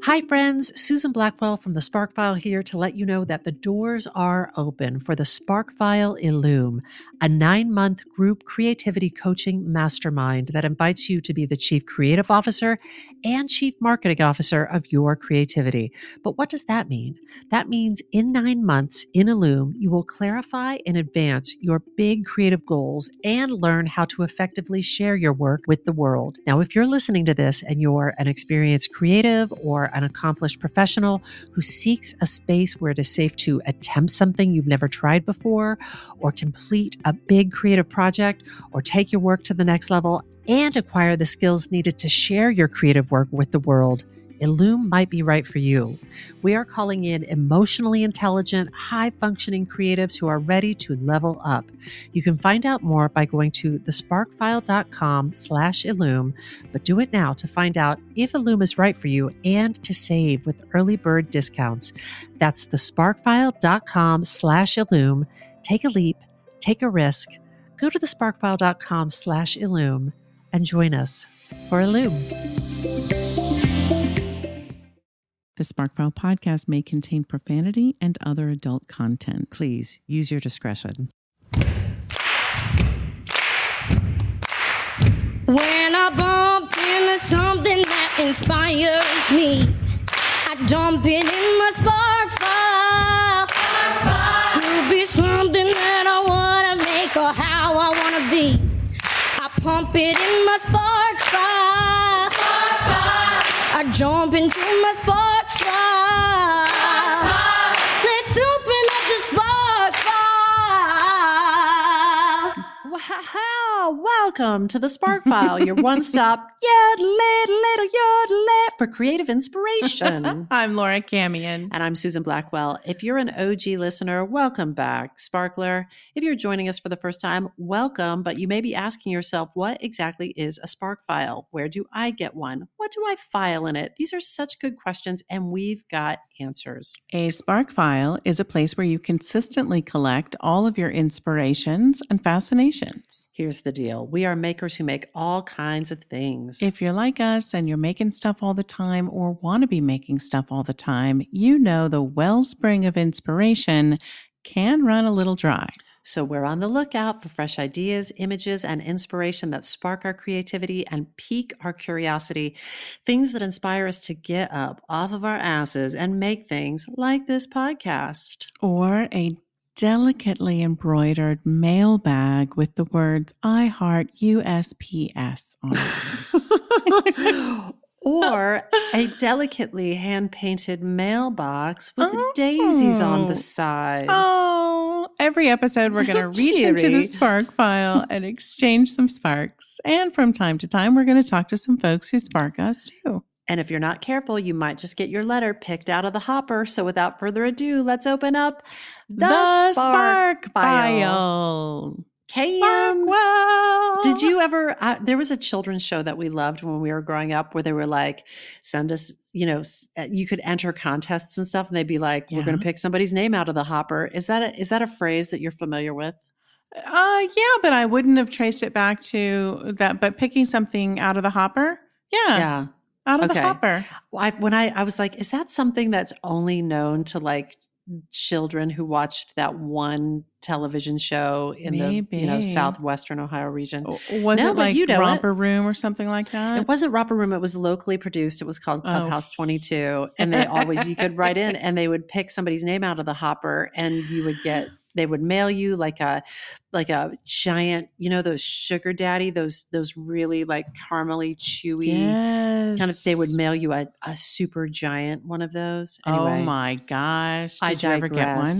Hi, friends. Susan Blackwell from the Spark File here to let you know that the doors are open for the Spark File Illume, a 9-month group creativity coaching mastermind that invites you to be the Chief Creative Officer and Chief Marketing Officer of your creativity. But what does that mean? That means in 9 months in Illume, you will clarify and advance your big creative goals and learn how to effectively share your work with the world. Now, if you're listening to this and you're an experienced creative or an accomplished professional who seeks a space where it is safe to attempt something you've never tried before, or complete a big creative project, or take your work to the next level and acquire the skills needed to share your creative work with the world, Illume might be right for you. We are calling in emotionally intelligent, high-functioning creatives who are ready to level up. You can find out more by going to thesparkfile.com/Illume, but do it now to find out if Illume is right for you and to save with early bird discounts. That's thesparkfile.com/Illume. Take a leap, take a risk. Go to thesparkfile.com/Illume and join us for Illume. The Sparkfile podcast may contain profanity and other adult content. Please use your discretion. When I bump into something that inspires me, I dump it in my spark file. Could be something that I want to make or how I want to be. I pump it in my spark file. I jump into my spark file. Let's open up the spark file. Wow! Welcome to the Spark File, your one-stop yodelet for creative inspiration. I'm Laura Camion. And I'm Susan Blackwell. If you're an OG listener, welcome back, Sparkler. If you're joining us for the first time, welcome, but you may be asking yourself, what exactly is a Spark File? Where do I get one? What do I file in it? These are such good questions, and we've got answers. A Spark File is a place where you consistently collect all of your inspirations and fascinations. Here's the deal. We are makers who make all kinds of things. If you're like us and you're making stuff all the time or want to be making stuff all the time, you know the wellspring of inspiration can run a little dry. So we're on the lookout for fresh ideas, images, and inspiration that spark our creativity and pique our curiosity. Things that inspire us to get up off of our asses and make things like this podcast. Or a delicately embroidered mailbag with the words "I heart USPS" on it. Or a delicately hand-painted mailbox with daisies on the side. Oh, every episode we're going to reach into the Spark File and exchange some sparks. And from time to time, we're going to talk to some folks who spark us too. And if you're not careful, you might just get your letter picked out of the hopper. So without further ado, let's open up the Spark File. KM. Well, did you ever, there was a children's show that we loved when we were growing up where they were like, send us, you could enter contests and stuff and they'd be like, we're going to pick somebody's name out of the hopper. Is that a phrase that you're familiar with? Yeah, but I wouldn't have traced it back to that, but picking something out of the hopper? Yeah. Out of the hopper. When I was like, is that something that's only known to like children who watched that one television show in the southwestern Ohio region? Was it like Romper Room or something like that? It wasn't Romper Room. It was locally produced. It was called Clubhouse 22. And they always, you could write in and they would pick somebody's name out of the hopper and you would get, they would mail you like a giant, those sugar daddy, those really like caramely, chewy kind of, they would mail you a super giant one of those. Anyway, oh my gosh. Did you ever get one?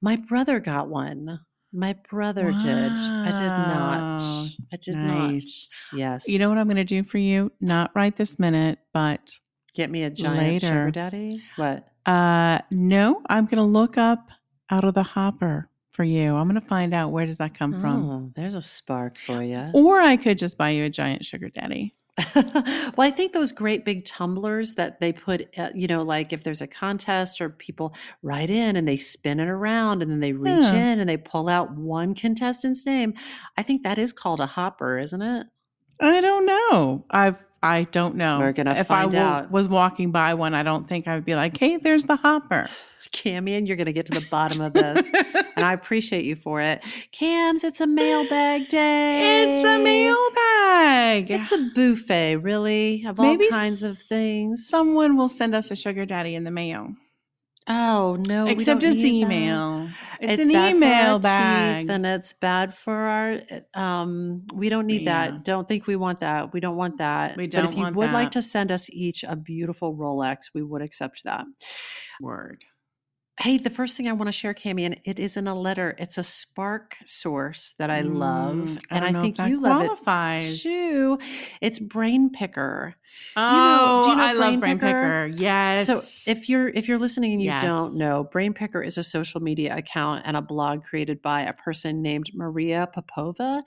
My brother got one. My brother did. I did not. I did not. Yes. You know what I'm going to do for you? Not right this minute, but get me a giant sugar daddy? What? No, I'm going to look up out of the hopper for you. I'm going to find out, where does that come from? Oh, there's a spark for you. Or I could just buy you a giant sugar daddy. Well, I think those great big tumblers that they put, like if there's a contest or people write in and they spin it around and then they reach in and they pull out one contestant's name. I think that is called a hopper, isn't it? I don't know. I've I don't know. We're going to if find I out. was walking by one, I don't think I would be like, hey, there's the hopper. Camian, you're going to get to the bottom of this. And I appreciate you for it. Cams, it's a mailbag day. It's a mailbag. It's a buffet, really, of all kinds of things. Someone will send us a sugar daddy in the mail. Oh, no. Except we don't it's need email. That. It's an bad email for our bag. teeth, and it's bad for our we don't need that. Don't think we want that. We don't want that. We don't But if you want would like that. to send us each a beautiful Rolex, we would accept that. Word. Hey, the first thing I want to share, Cami, and it isn't a letter. It's a Spark source that I love. And I think you love it too. It's Brain Picker. Oh, do you know I love Brain Picker. Yes. So if you're listening and you Yes. don't know, Brain Picker is a social media account and a blog created by a person named Maria Popova.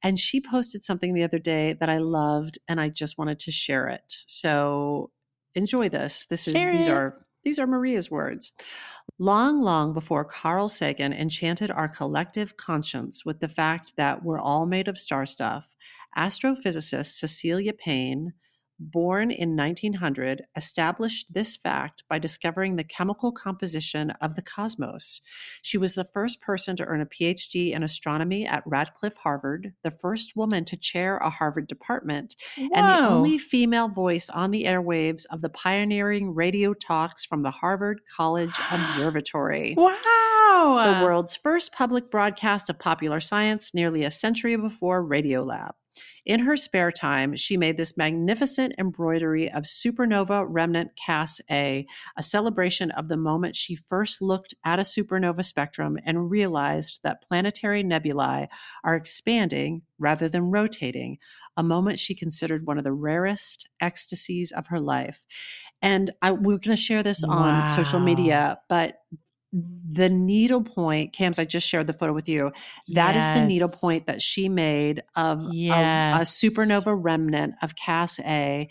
And she posted something the other day that I loved, and I just wanted to share it. So enjoy this. These are Maria's words. Long, long before Carl Sagan enchanted our collective conscience with the fact that we're all made of star stuff, astrophysicist Cecilia Payne, born in 1900, established this fact by discovering the chemical composition of the cosmos. She was the first person to earn a PhD in astronomy at Radcliffe, Harvard, the first woman to chair a Harvard department, and the only female voice on the airwaves of the pioneering radio talks from the Harvard College Observatory. Wow! The world's first public broadcast of popular science nearly a century before Radiolab. In her spare time, she made this magnificent embroidery of supernova remnant Cas A, a celebration of the moment she first looked at a supernova spectrum and realized that planetary nebulae are expanding rather than rotating, a moment she considered one of the rarest ecstasies of her life. And we're going to share this on social media, but the needlepoint, Cams, I just shared the photo with you. That is the needlepoint that she made of a supernova remnant of Cas A.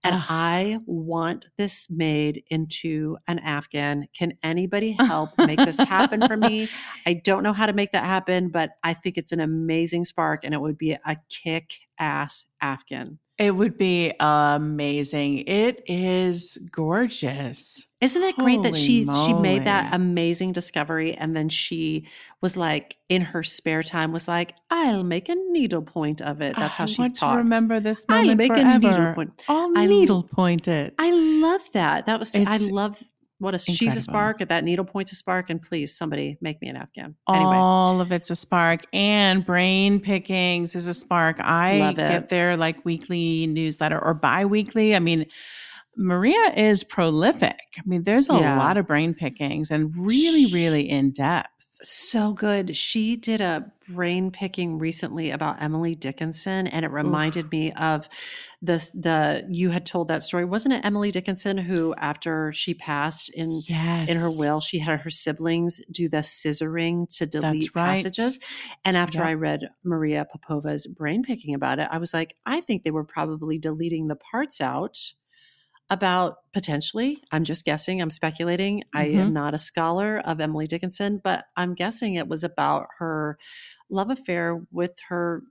And I want this made into an Afghan. Can anybody help make this happen for me? I don't know how to make that happen, but I think it's an amazing spark, and it would be a kick-ass Afghan. It would be amazing. It is gorgeous. Isn't it great that she made that amazing discovery, and then she was like, in her spare time, was like, I'll make a needlepoint of it. That's how she talked. I want to remember this moment I'll make forever. a needlepoint. I'll needlepoint it. I love that. I love she's a spark, that needlepoint's a spark, and please, somebody make me an Afghan. Anyway. All of it's a spark, and Brain Pickings is a spark. I get their like weekly newsletter or bi-weekly. I mean, Maria is prolific. I mean, there's a lot of brain pickings and really, really in depth. So good. She did a brain picking recently about Emily Dickinson, and it reminded me of you had told that story. Wasn't it Emily Dickinson who, after she passed in her will, she had her siblings do the scissoring to delete passages? And after I read Maria Popova's brain picking about it, I was like, I think they were probably deleting the parts out about potentially, I'm just guessing, I'm speculating. I am not a scholar of Emily Dickinson, but I'm guessing it was about her love affair with her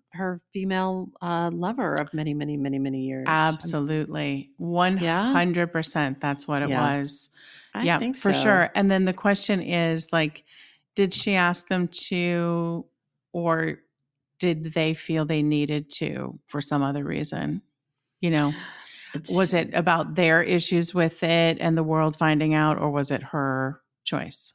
female lover of many, many, many, many years. Absolutely. 100%. That's what it was. I think so. For sure. And then the question is, like, did she ask them to, or did they feel they needed to for some other reason? You know? Was it about their issues with it and the world finding out, or was it her choice?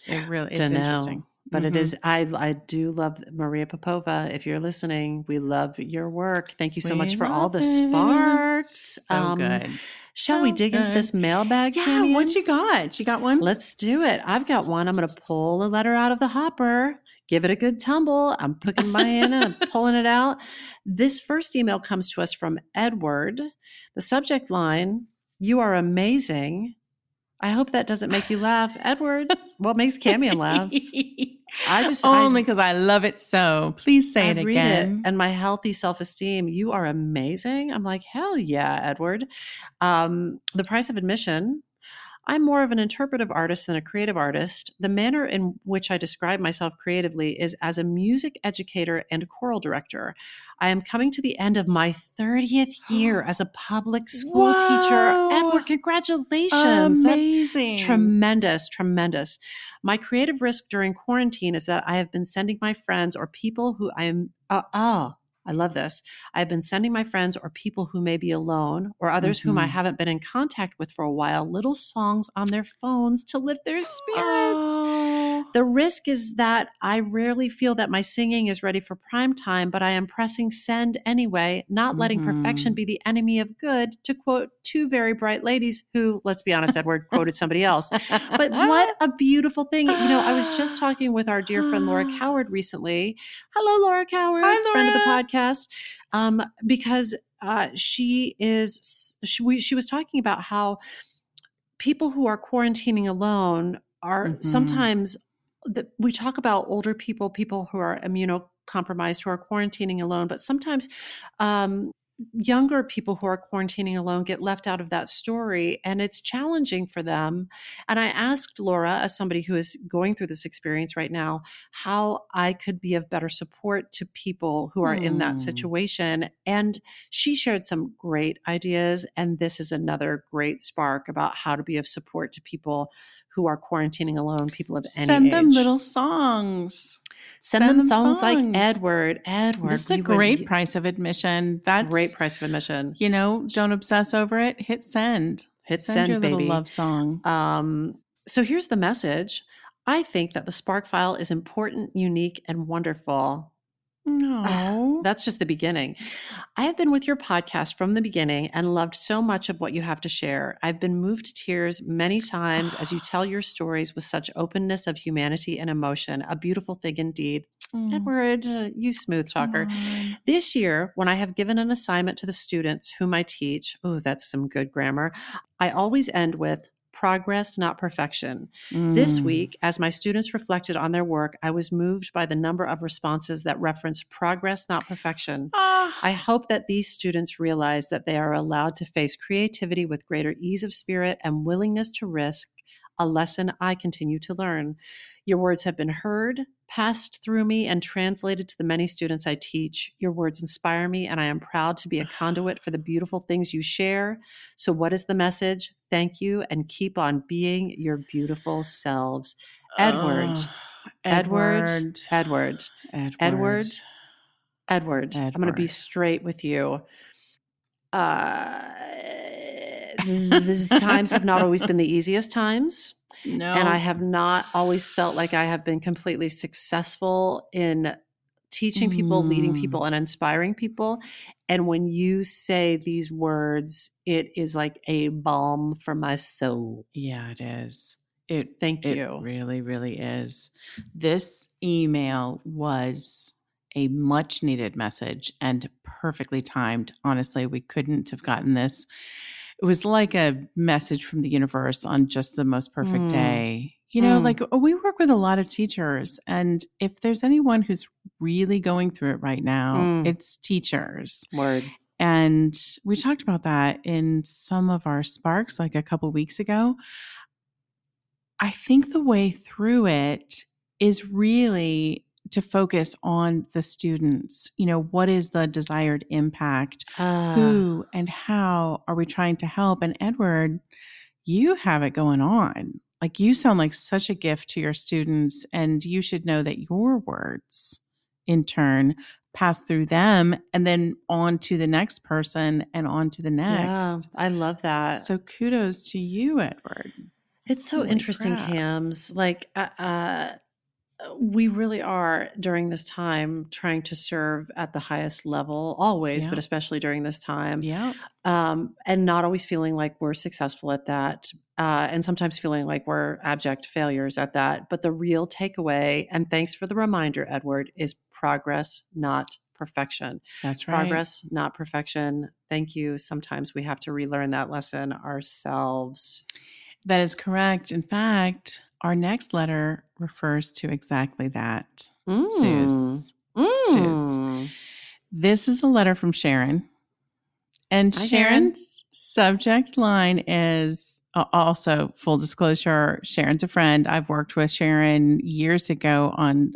It's interesting. But it is, I do love Maria Popova. If you're listening, we love your work. Thank you so much for all the sparks. So good. Shall we dig into this mailbag? Yeah, what you got? You got one? Let's do it. I've got one. I'm going to pull a letter out of the hopper. Give it a good tumble. I'm putting my hand in and pulling it out. This first email comes to us from Edward. The subject line, "You are amazing." I hope that doesn't make you laugh, Edward. Well, it makes Camian laugh. Only because I love it so. Please say it again. And my healthy self-esteem. You are amazing. I'm like, hell yeah, Edward. The price of admission. I'm more of an interpretive artist than a creative artist. The manner in which I describe myself creatively is as a music educator and choral director. I am coming to the end of my 30th year as a public school teacher. Whoa. Edward, congratulations. Amazing. That's tremendous, tremendous. My creative risk during quarantine is that I have been sending my friends or people who I love this. I've been sending my friends or people who may be alone or others whom I haven't been in contact with for a while little songs on their phones to lift their spirits. Oh. The risk is that I rarely feel that my singing is ready for prime time, but I am pressing send anyway, not letting perfection be the enemy of good, to quote two very bright ladies who, let's be honest, Edward quoted somebody else. But what a beautiful thing. I was just talking with our dear friend Laura Coward recently. Hello, Laura Coward, Hi, Laura. friend of the podcast, because she was talking about how people who are quarantining alone are sometimes we talk about older people who are immunocompromised who are quarantining alone, but sometimes younger people who are quarantining alone get left out of that story, and it's challenging for them. And I asked Laura, as somebody who is going through this experience right now, how I could be of better support to people who are in that situation. And she shared some great ideas. And this is another great spark about how to be of support to people who are quarantining alone, people of any age. Send them little songs. Send them songs like Edward. This is a great price of admission. That's great price of admission. Don't obsess over it. Hit send. Send your baby. Little love song. So here's the message. I think that the Spark File is important, unique, and wonderful. No. That's just the beginning. I have been with your podcast from the beginning and loved so much of what you have to share. I've been moved to tears many times as you tell your stories with such openness of humanity and emotion. A beautiful thing indeed. Edward, you smooth talker. This year, when I have given an assignment to the students whom I teach, that's some good grammar, I always end with progress, not perfection. This week, as my students reflected on their work, I was moved by the number of responses that reference progress, not perfection. I hope that these students realize that they are allowed to face creativity with greater ease of spirit and willingness to risk, a lesson I continue to learn. Your words have been heard, passed through me, and translated to the many students I teach. Your words inspire me, and I am proud to be a conduit for the beautiful things you share. So what is the message? Thank you, and keep on being your beautiful selves. Edward. I'm going to be straight with you. These times have not always been the easiest times. No. And I have not always felt like I have been completely successful in teaching people, leading people, and inspiring people. And when you say these words, it is like a balm for my soul. Yeah, it is. Thank you. It really, really is. This email was a much needed message and perfectly timed. Honestly, we couldn't have gotten this. It was like a message from the universe on just the most perfect day. Like we work with a lot of teachers, and if there's anyone who's really going through it right now, it's teachers. Word. And we talked about that in some of our Sparks like a couple weeks ago. I think the way through it is really to focus on the students. What is the desired impact? Who and how are we trying to help? And Edward, you have it going on. Like, you sound like such a gift to your students, and you should know that your words in turn pass through them and then on to the next person and on to the next. Yeah, I love that. So kudos to you, Edward. It's so interesting, Cams. Like, we really are during this time trying to serve at the highest level always, but especially during this time. Yeah. And not always feeling like we're successful at that. And sometimes feeling like we're abject failures at that. But the real takeaway, and thanks for the reminder, Edward, is progress, not perfection. That's right. Progress, not perfection. Thank you. Sometimes we have to relearn that lesson ourselves. That is correct. In fact, our next letter refers to exactly that. Suze. This is a letter from Sharon. And Hi, Sharon's subject line is, Also, full disclosure, Sharon's a friend. I've worked with Sharon years ago on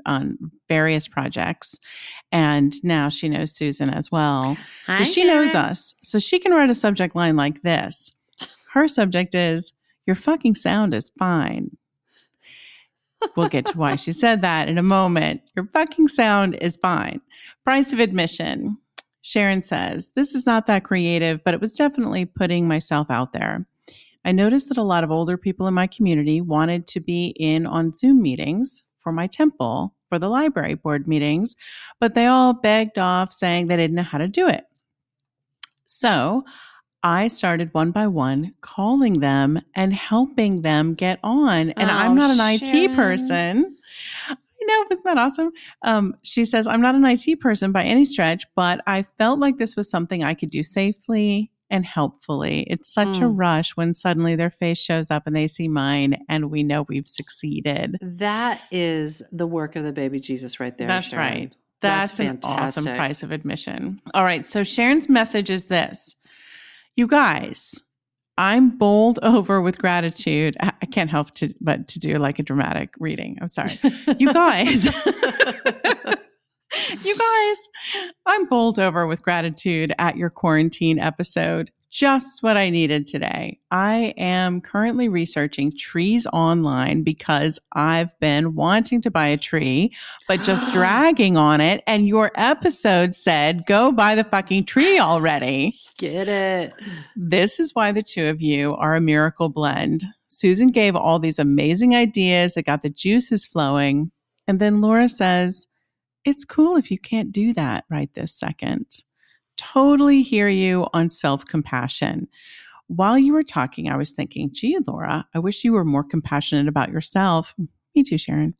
various projects, and now she knows Susan as well. Hi, so she knows us. So she can write a subject line like this. Her subject is, "Your fucking sound is fine." We'll get to why she said that in a moment. Your fucking sound is fine. Price of admission. Sharon says, "This is not that creative, but it was definitely putting myself out there. I noticed that a lot of older people in my community wanted to be in on Zoom meetings for my temple, for the library board meetings, but they all begged off saying they didn't know how to do it. So I started one by one calling them and helping them get on. And I'm not an Sharon. IT person. I know, isn't that awesome? She says, "I'm not an IT person by any stretch, but I felt like this was something I could do safely and helpfully. It's such a rush when suddenly their face shows up and they see mine and we know we've succeeded." That is the work of the baby Jesus right there. That's Sharon. right. That's an awesome fantastic. price of admission. All right. So Sharon's message is this. You guys, I'm bowled over with gratitude. I can't help but to do like a dramatic reading. I'm sorry. You guys, I'm bowled over with gratitude at your quarantine episode. Just what I needed today. I am currently researching trees online because I've been wanting to buy a tree, but just dragging on it. And your episode said, go buy the fucking tree already. Get it. This is why the two of you are a miracle blend. Susan gave all these amazing ideas that got the juices flowing. And then Laura says, it's cool if you can't do that right this second. Totally hear you on self-compassion. While you were talking, I was thinking, gee, Laura, I wish you were more compassionate about yourself. Me too, Sharon.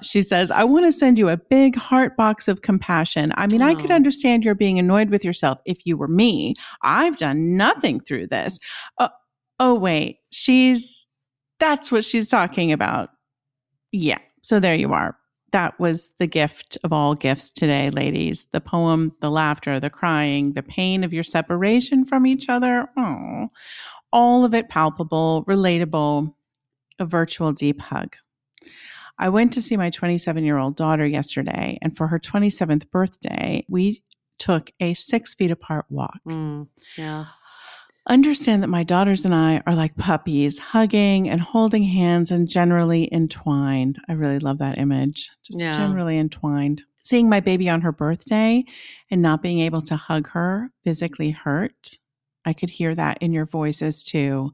She says, I want to send you a big heart box of compassion. I mean, I could understand you're being annoyed with yourself if you were me. I've done nothing through this. Wait, that's what she's talking about. Yeah. So there you are. That was the gift of all gifts today, ladies. The poem, the laughter, the crying, the pain of your separation from each other. Oh, all of it palpable, relatable, a virtual deep hug. I went to see my 27-year-old daughter yesterday, and for her 27th birthday, we took a 6 feet apart walk. Yeah. Understand that my daughters and I are like puppies, hugging and holding hands and generally entwined. I really love that image. Just generally entwined. Seeing my baby on her birthday and not being able to hug her physically hurt. I could hear that in your voices too.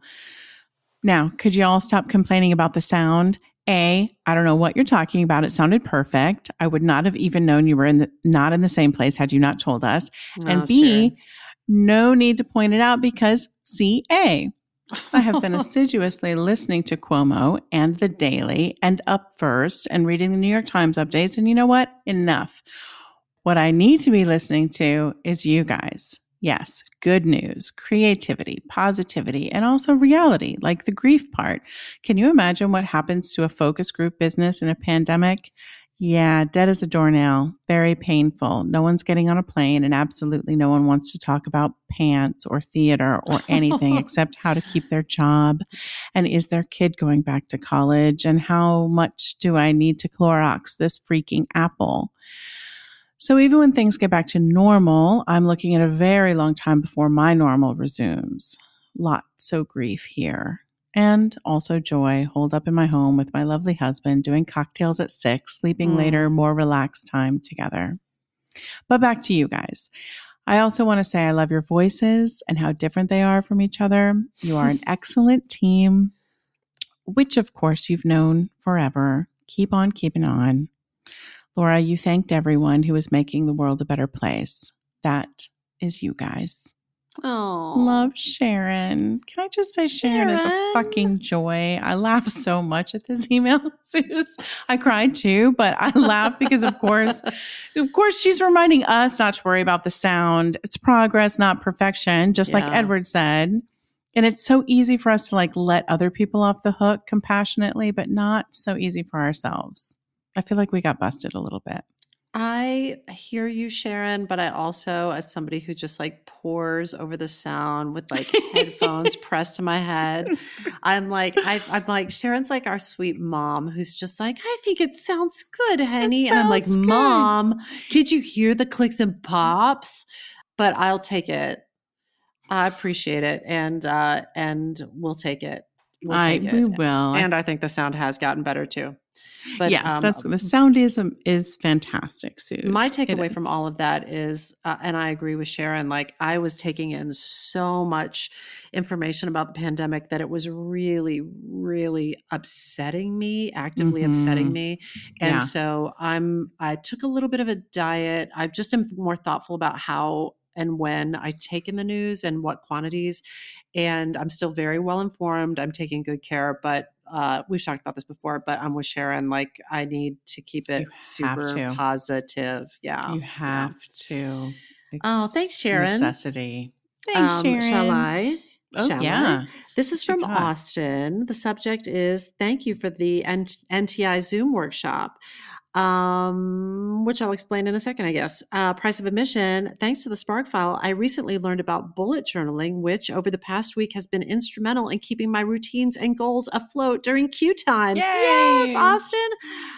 Now, could you all stop complaining about the sound? I don't know what you're talking about. It sounded perfect. I would not have even known you were not in the same place had you not told us. And B, sure. No need to point it out because I have been assiduously listening to Cuomo and The Daily and Up First and reading the New York Times updates. And you know what? Enough. What I need to be listening to is you guys. Yes, good news, creativity, positivity, and also reality, like the grief part. Can you imagine what happens to a focus group business in a pandemic? Yeah, dead as a doornail, very painful. No one's getting on a plane, and absolutely no one wants to talk about pants or theater or anything except how to keep their job. And is their kid going back to college? And how much do I need to Clorox this freaking apple? So even when things get back to normal, I'm looking at a very long time before my normal resumes. Lots of grief here. And also joy, holed up in my home with my lovely husband, doing cocktails at 6, sleeping later, more relaxed time together. But back to you guys. I also want to say I love your voices and how different they are from each other. You are an excellent team, which of course you've known forever. Keep on keeping on. Laura, you thanked everyone who is making the world a better place. That is you guys. Oh, love Sharon. Can I just say Sharon is a fucking joy. I laugh so much at this email, Suze. I cried too, but I laugh because of course she's reminding us not to worry about the sound. It's progress, not perfection, just like Edward said. And it's so easy for us to like let other people off the hook compassionately, but not so easy for ourselves. I feel like we got busted a little bit. I hear you, Sharon, but I also, as somebody who just like pours over the sound with like headphones pressed to my head, I'm like, Sharon's like our sweet mom who's just like, I think it sounds good, honey. And I'm like, sounds good. Mom, could you hear the clicks and pops? But I'll take it. I appreciate it. And we'll take it. We'll take We it. will. And I think the sound has gotten better too. But yes, the sound is fantastic, Suze. my takeaway from all of that is, and I agree with Sharon, like I was taking in so much information about the pandemic that it was really, really upsetting me, actively upsetting me. And so I took a little bit of a diet. I just am more thoughtful about how and when I take in the news and what quantities. And I'm still very well informed. I'm taking good care, but we've talked about this before, but I'm with Sharon. Like I need to keep it super positive. Yeah. You have to. It's thanks, Sharon. Necessity. Thanks, Sharon. Shall I? I? This is from Austin. The subject is thank you for the NTI Zoom workshop. Which I'll explain in a second, I guess. Price of admission. Thanks to the Spark file, I recently learned about bullet journaling, which over the past week has been instrumental in keeping my routines and goals afloat during Q times. Yay! Yes, Austin.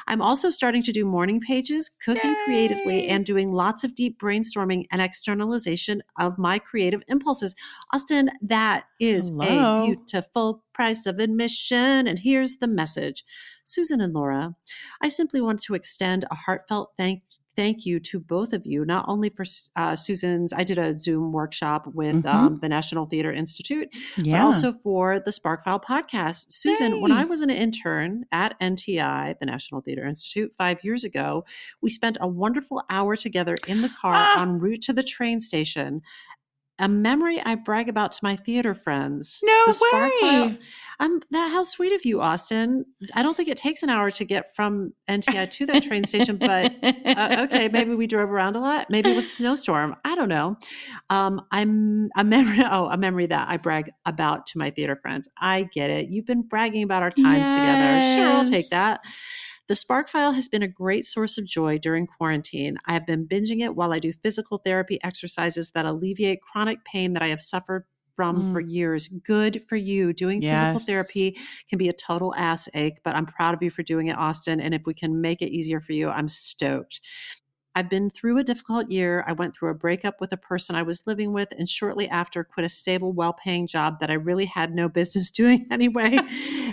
I'm also starting to do morning pages, cooking creatively, and doing lots of deep brainstorming and externalization of my creative impulses. Austin, that is a beautiful price of admission. And here's the message. Susan and Laura, I simply want to extend a heartfelt thank you to both of you, not only for Susan's, I did a Zoom workshop with the National Theater Institute, but also for the Sparkfile podcast. Susan, when I was an intern at NTI, the National Theater Institute, 5 years ago, we spent a wonderful hour together in the car en route to the train station. A memory I brag about to my theater friends. No way. How sweet of you, Austin. I don't think it takes an hour to get from NTI to that train station, but okay, maybe we drove around a lot. Maybe it was a snowstorm. I don't know. I'm a memory that I brag about to my theater friends. I get it. You've been bragging about our times together. Sure, I'll take that. The Spark File has been a great source of joy during quarantine. I have been binging it while I do physical therapy exercises that alleviate chronic pain that I have suffered from for years. Good for you. Doing physical therapy can be a total ass ache, but I'm proud of you for doing it, Austin. And if we can make it easier for you, I'm stoked. I've been through a difficult year. I went through a breakup with a person I was living with, and shortly after quit a stable, well-paying job that I really had no business doing anyway,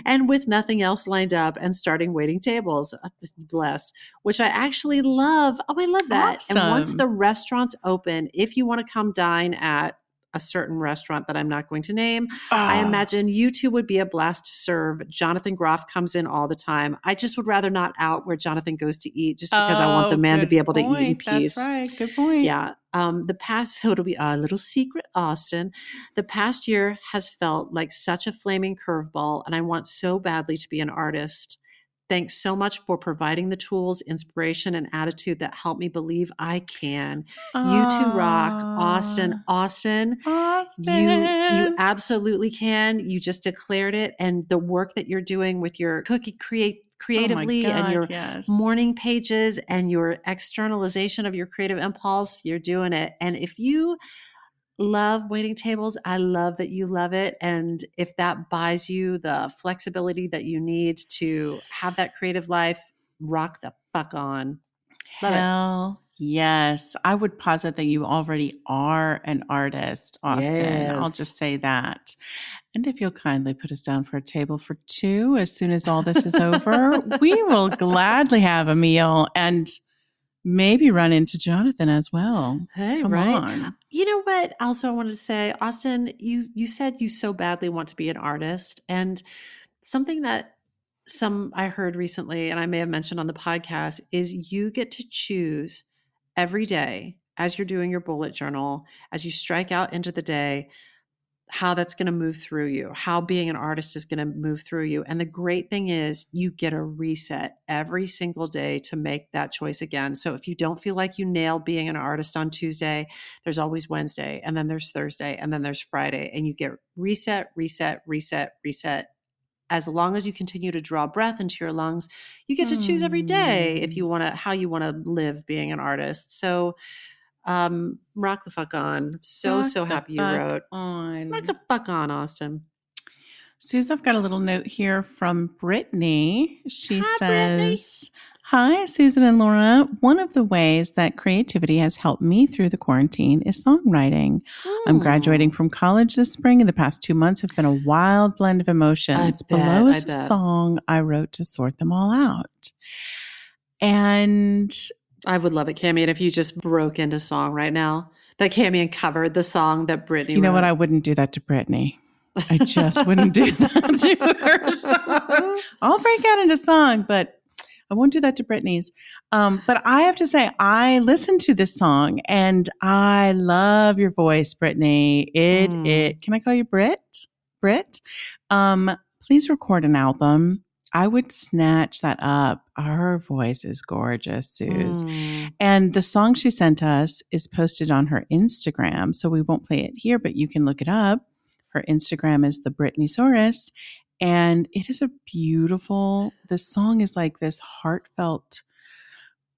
and with nothing else lined up and starting waiting tables, bless, which I actually love. Oh, I love that. Awesome. And once the restaurants open, if you want to come dine at a certain restaurant that I'm not going to name, I imagine you two would be a blast to serve. Jonathan Groff comes in all the time. I just would rather not out where Jonathan goes to eat just because I want the man to be able to eat in peace. That's right. Good point. Yeah. So it'll be a little secret, Austin. The past year has felt like such a flaming curveball, and I want so badly to be an artist. Thanks so much for providing the tools, inspiration, and attitude that help me believe I can. You two rock, Austin. Austin, you absolutely can. You just declared it. And the work that you're doing with your creatively and your morning pages and your externalization of your creative impulse, you're doing it. And if you love waiting tables, I love that you love it. And if that buys you the flexibility that you need to have that creative life, rock the fuck on. Love Hell yes. I would posit that you already are an artist, Austin. Yes. I'll just say that. And if you'll kindly put us down for a table for two as soon as all this is over, we will gladly have a meal and maybe run into Jonathan as well. Hey, Come on. You know what? Also, I wanted to say, Austin, you said you so badly want to be an artist, and something that I heard recently, and I may have mentioned on the podcast, is you get to choose every day as you're doing your bullet journal, as you strike out into the day, how that's going to move through you, how being an artist is going to move through you. And the great thing is you get a reset every single day to make that choice again. So if you don't feel like you nailed being an artist on Tuesday, there's always Wednesday, and then there's Thursday, and then there's Friday, and you get reset as long as you continue to draw breath into your lungs, you get to choose every day if you want to, how you want to live being an artist. So rock the fuck on. So happy you wrote. Rock the fuck on, Austin. Suze, I've got a little note here from Brittany. She Hi, says, "Hi, Susan and Laura. One of the ways that creativity has helped me through the quarantine is songwriting. I'm graduating from college this spring, and the past 2 months have been a wild blend of emotions. Below is a song I wrote to sort them all out." And I would love it, Cammie, and if you just broke into song right now, that Cammie and covered the song that Brittany you know wrote. what? I wouldn't do that to Brittany. I just wouldn't do that to her song. I'll break out into song, but I won't do that to Brittany's. But I have to say, I listened to this song and I love your voice, Brittany. Can I call you Britt? Please record an album. I would snatch that up. Her voice is gorgeous, Suze. And the song she sent us is posted on her Instagram, so we won't play it here, but you can look it up. Her Instagram is the Brittany Saurus, and it is a beautiful, the song is like this heartfelt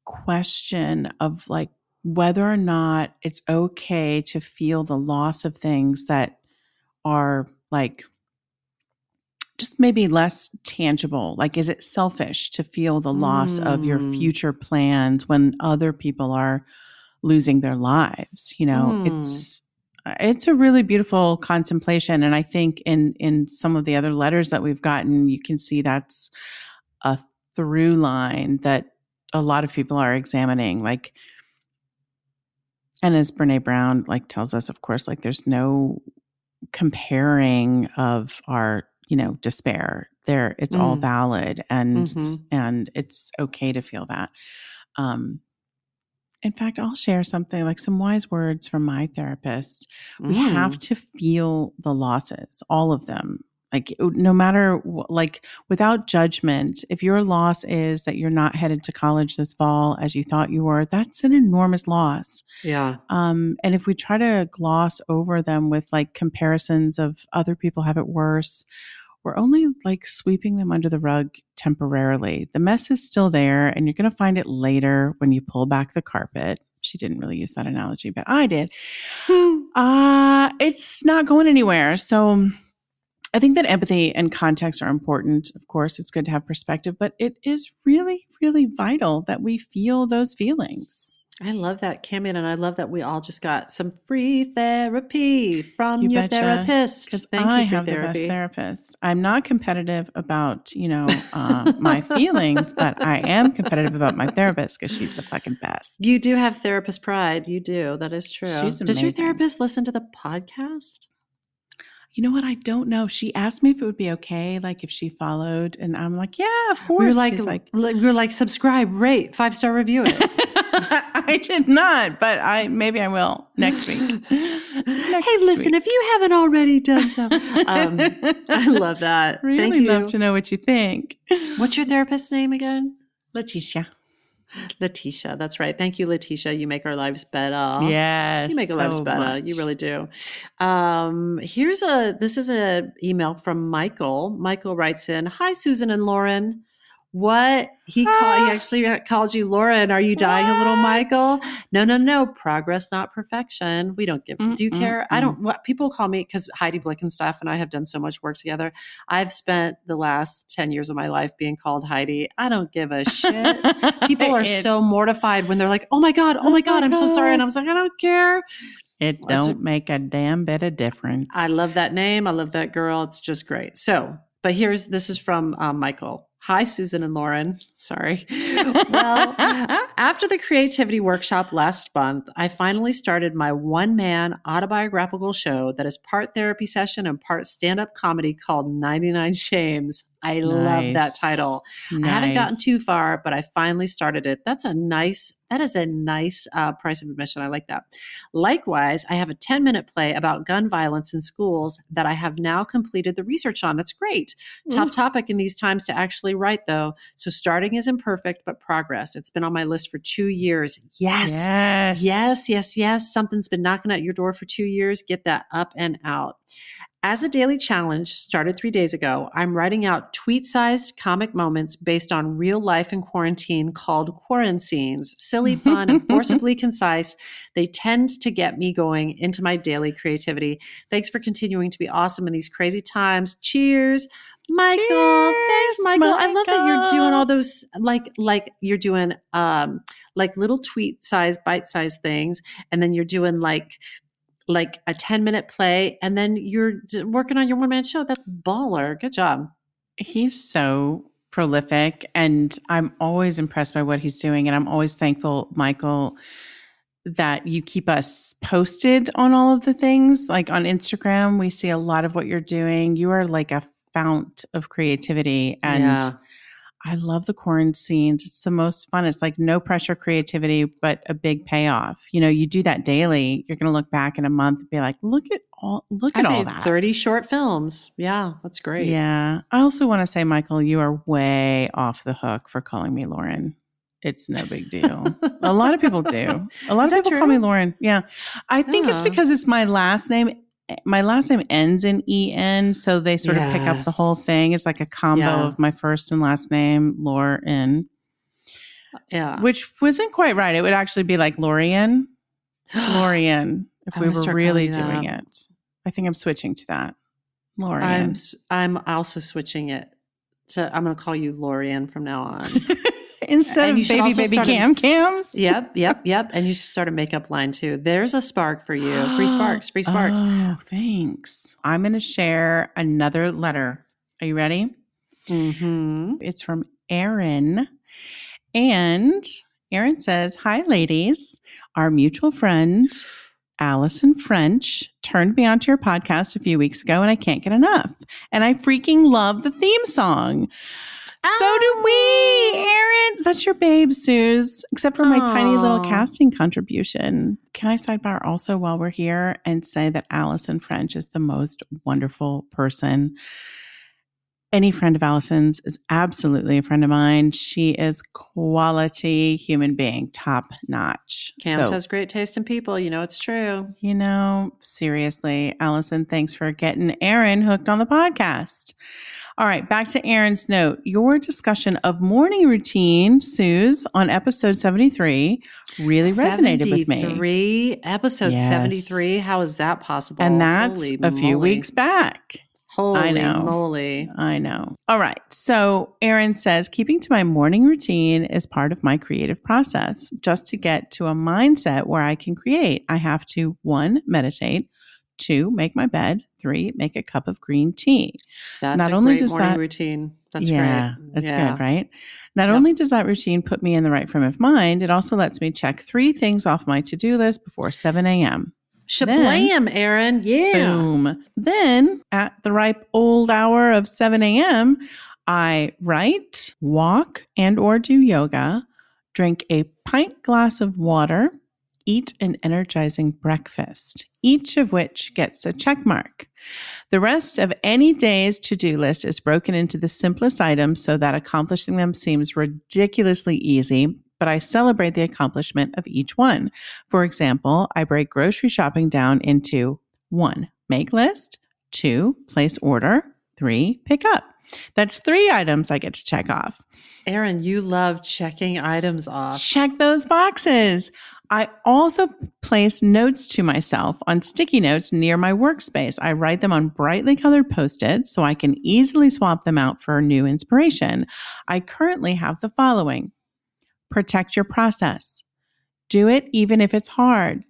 question of like whether or not it's okay to feel the loss of things that are like just maybe less tangible. Like, is it selfish to feel the loss of your future plans when other people are losing their lives? You know, it's a really beautiful contemplation. And I think in some of the other letters that we've gotten, you can see that's a through line that a lot of people are examining. Like, and as Brene Brown like tells us, of course, like there's no comparing of our, you know, despair there. It's all valid and it's okay to feel that. In fact, I'll share something like some wise words from my therapist. We have to feel the losses, all of them. Like no matter, like without judgment, if your loss is that you're not headed to college this fall as you thought you were, that's an enormous loss. Yeah. And if we try to gloss over them with like comparisons of other people have it worse, we're only like sweeping them under the rug temporarily. The mess is still there, and you're going to find it later when you pull back the carpet. She didn't really use that analogy, but I did. It's not going anywhere. So I think that empathy and context are important. Of course, it's good to have perspective, but it is really, really vital that we feel those feelings. I love that, Cammie, and I love that we all just got some free therapy from You your betcha, therapist. Thank you for have therapy. The best therapist. I'm not competitive about, you know, my feelings, but I am competitive about my therapist because she's the fucking best. You do have therapist pride. You do. That is true. She's amazing. Does your therapist listen to the podcast? You know what? I don't know. She asked me if it would be okay, like if she followed, and I'm like, yeah, of course. You're like, subscribe, rate, 5-star review it. I did not, but maybe I will next week. Listen, if you haven't already done so. I love that. Really Thank you. Love to know what you think. What's your therapist's name again? Letitia. That's right. Thank you, Letitia. You make our lives better. Yes. You make our lives better. Much. You really do. This is an email from Michael. Michael writes in, "Hi, Susan and Lauren." What? He actually called you Lauren. Are you dying a little, Michael? No. Progress, not perfection. We don't give. Do you care? I don't. What people call me, because Heidi Blickenstaff and I have done so much work together. I've spent the last 10 years of my life being called Heidi. I don't give a shit. People are so mortified when they're like, "Oh my god, I'm so sorry," and I was like, "I don't care." It don't make a damn bit of difference. I love that name. I love that girl. It's just great. So, but this is from Michael. Hi, Susan and Lauren. Sorry. Well, after the creativity workshop last month, I finally started my one-man autobiographical show that is part therapy session and part stand-up comedy called 99 Shames. I love that title. I haven't gotten too far, but I finally started it. That is a nice price of admission. I like that. Likewise, I have a 10-minute play about gun violence in schools that I have now completed the research on. That's great. Tough topic in these times to actually write, though. So starting is imperfect, but progress. It's been on my list for 2 years. Yes. Something's been knocking at your door for 2 years. Get that up and out. As a daily challenge started 3 days ago, I'm writing out tweet-sized comic moments based on real life in quarantine called quarantines. Silly, fun, and forcibly concise. They tend to get me going into my daily creativity. Thanks for continuing to be awesome in these crazy times. Cheers, Michael. Cheers, Thanks, Michael. I love that you're doing Michael. all those like you're doing like little tweet-sized, bite-sized things, and then you're doing like a 10-minute play, and then you're working on your one-man show. That's baller. Good job. He's so prolific, and I'm always impressed by what he's doing. And I'm always thankful, Michael, that you keep us posted on all of the things. Like on Instagram, we see a lot of what you're doing. You are like a fount of creativity. And Yeah. I love the quarantines. It's the most fun. It's like no pressure creativity, but a big payoff. You know, you do that daily. You're going to look back in a month and be like, look at all made that. 30 short films. Yeah, that's great. Yeah. I also want to say, Michael, you are way off the hook for calling me Lauren. It's no big deal. A lot of people do. A lot Is of that people call true? me Lauren. Yeah. I think it's Yeah. because it's my last name. My last name ends in EN, so they sort of pick Yeah. up the whole thing. It's like a combo Yeah. of my first and last name, Lauren, Yeah. which wasn't quite right. It would actually be like Lorian, if I'm we gonna were start really calling you doing that. it. I think I'm switching to that. Lorian. I'm also switching it to, I'm going to call you Lorian from now on. Instead And you of should also start a- cams. Yep. And you should start a makeup line too. There's a spark for you. Free sparks. Oh, thanks. I'm going to share another letter. Are you ready? Mm-hmm. It's from Erin. And Erin says, "Hi, ladies. Our mutual friend, Allison French, turned me onto your podcast a few weeks ago, and I can't get enough. And I freaking love the theme song. So do we, Erin. That's your babe, Suze, except for my tiny little Aw. casting contribution. Can I sidebar also while we're here and say that Allison French is the most wonderful person. Any friend of Allison's is absolutely a friend of mine. She is quality human being, top notch. Cams So, has great taste in people. You know, it's true. you know, seriously, Allison, thanks for getting Erin hooked on the podcast. All right, back to Erin's note. Your discussion of morning routine, Suze, on episode 73 really resonated with me. 73, episode Yes. 73. How is that possible? And that's Holy a few moly. weeks back. Holy I know. moly. I know. All right. So Erin says, keeping to my morning routine is part of my creative process. Just to get to a mindset where I can create, I have to 1, meditate, 2, make my bed, 3, make a cup of green tea. That's Not a only great does morning that- routine. That's yeah, great. that's Yeah. good, right? Not Yep. only does that routine put me in the right frame of mind, it also lets me check 3 things off my to-do list before 7 a.m. Shablam, Erin. Yeah. Boom. Then at the ripe old hour of 7 a.m., I write, walk, and or do yoga, drink a pint glass of water, eat an energizing breakfast, each of which gets a check mark. The rest of any day's to-do list is broken into the simplest items so that accomplishing them seems ridiculously easy, but I celebrate the accomplishment of each one. For example, I break grocery shopping down into 1, make list, 2, place order, 3, pick up. That's 3 items I get to check off. Erin, you love checking items off. Check those boxes. I also place notes to myself on sticky notes near my workspace. I write them on brightly colored Post-its so I can easily swap them out for new inspiration. I currently have the following. Protect your process. Do it even if it's hard.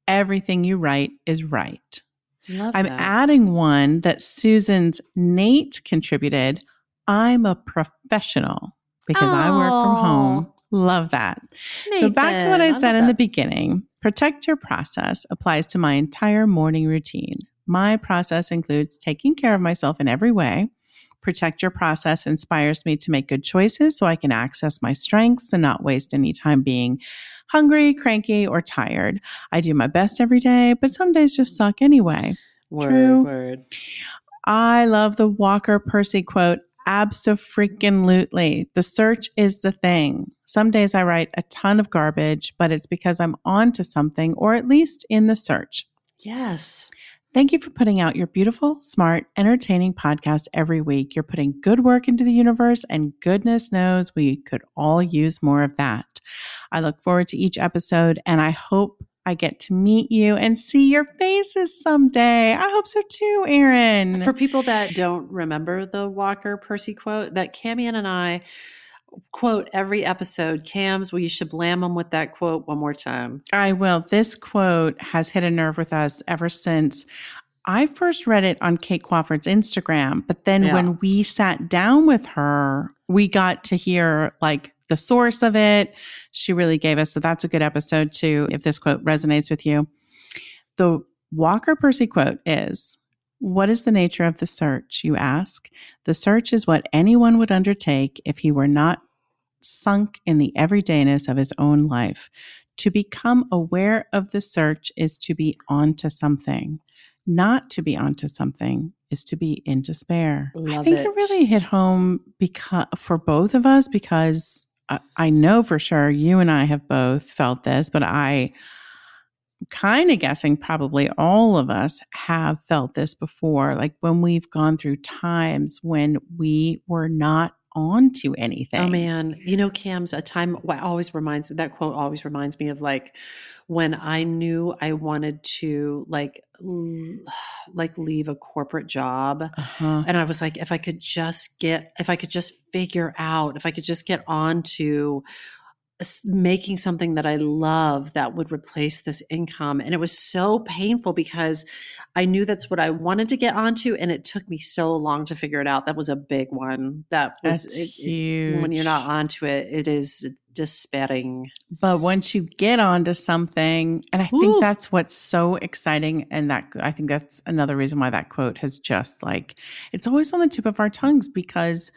Everything you write is right. Love I'm that. adding one that Susan's Nate contributed. I'm a professional because I work from home. Love that. So back to what I said in the beginning. Protect your process applies to my entire morning routine. My process includes taking care of myself in every way. Protect your process inspires me to make good choices so I can access my strengths and not waste any time being hungry, cranky, or tired. I do my best every day, but some days just suck anyway. True. Word. I love the Walker Percy quote, abso-freaking-lutely. The search is the thing. Some days I write a ton of garbage, but it's because I'm on to something, or at least in the search. Yes. Thank you for putting out your beautiful, smart, entertaining podcast every week. You're putting good work into the universe, and goodness knows we could all use more of that. I look forward to each episode, and I hope I get to meet you and see your faces someday. I hope so too, Erin. For people that don't remember the Walker Percy quote, that Cammie and I quote every episode. Cams, will you shablam them with that quote one more time? I will. This quote has hit a nerve with us ever since I first read it on Kate Crawford's Instagram. But then when we sat down with her, we got to hear like the source of it. She really gave us. So that's a good episode too, if this quote resonates with you. The Walker Percy quote is, "What is the nature of the search, you ask? The search is what anyone would undertake if he were not sunk in the everydayness of his own life. To become aware of the search is to be onto something. Not to be onto something is to be in despair." I think it really hit home for both of us, because I know for sure you and I have both felt this, but I'm kind of guessing probably all of us have felt this before, like when we've gone through times when we were not on to anything. Oh man, Cam's that quote always reminds me of like when I knew I wanted to like leave a corporate job. And I was like, if I could just figure out, if I could just get on to making something that I love that would replace this income. And it was so painful because I knew that's what I wanted to get onto. And it took me so long to figure it out. That was a big one. That's huge. When you're not onto it, it is despairing. But once you get onto something, and I think that's what's so exciting. And I think that's another reason why that quote has just it's always on the tip of our tongues, because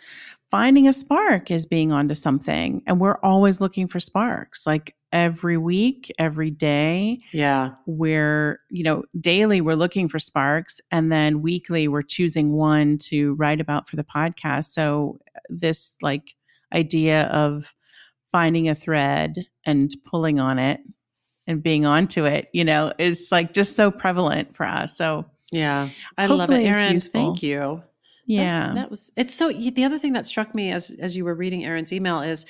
finding a spark is being onto something. And we're always looking for sparks, like every week, every day. Yeah. We're, daily we're looking for sparks. And then weekly we're choosing one to write about for the podcast. So this idea of finding a thread and pulling on it and being onto it, is just so prevalent for us. So yeah, I love it. Erin, thank you. Yeah. The other thing that struck me as you were reading Erin's email is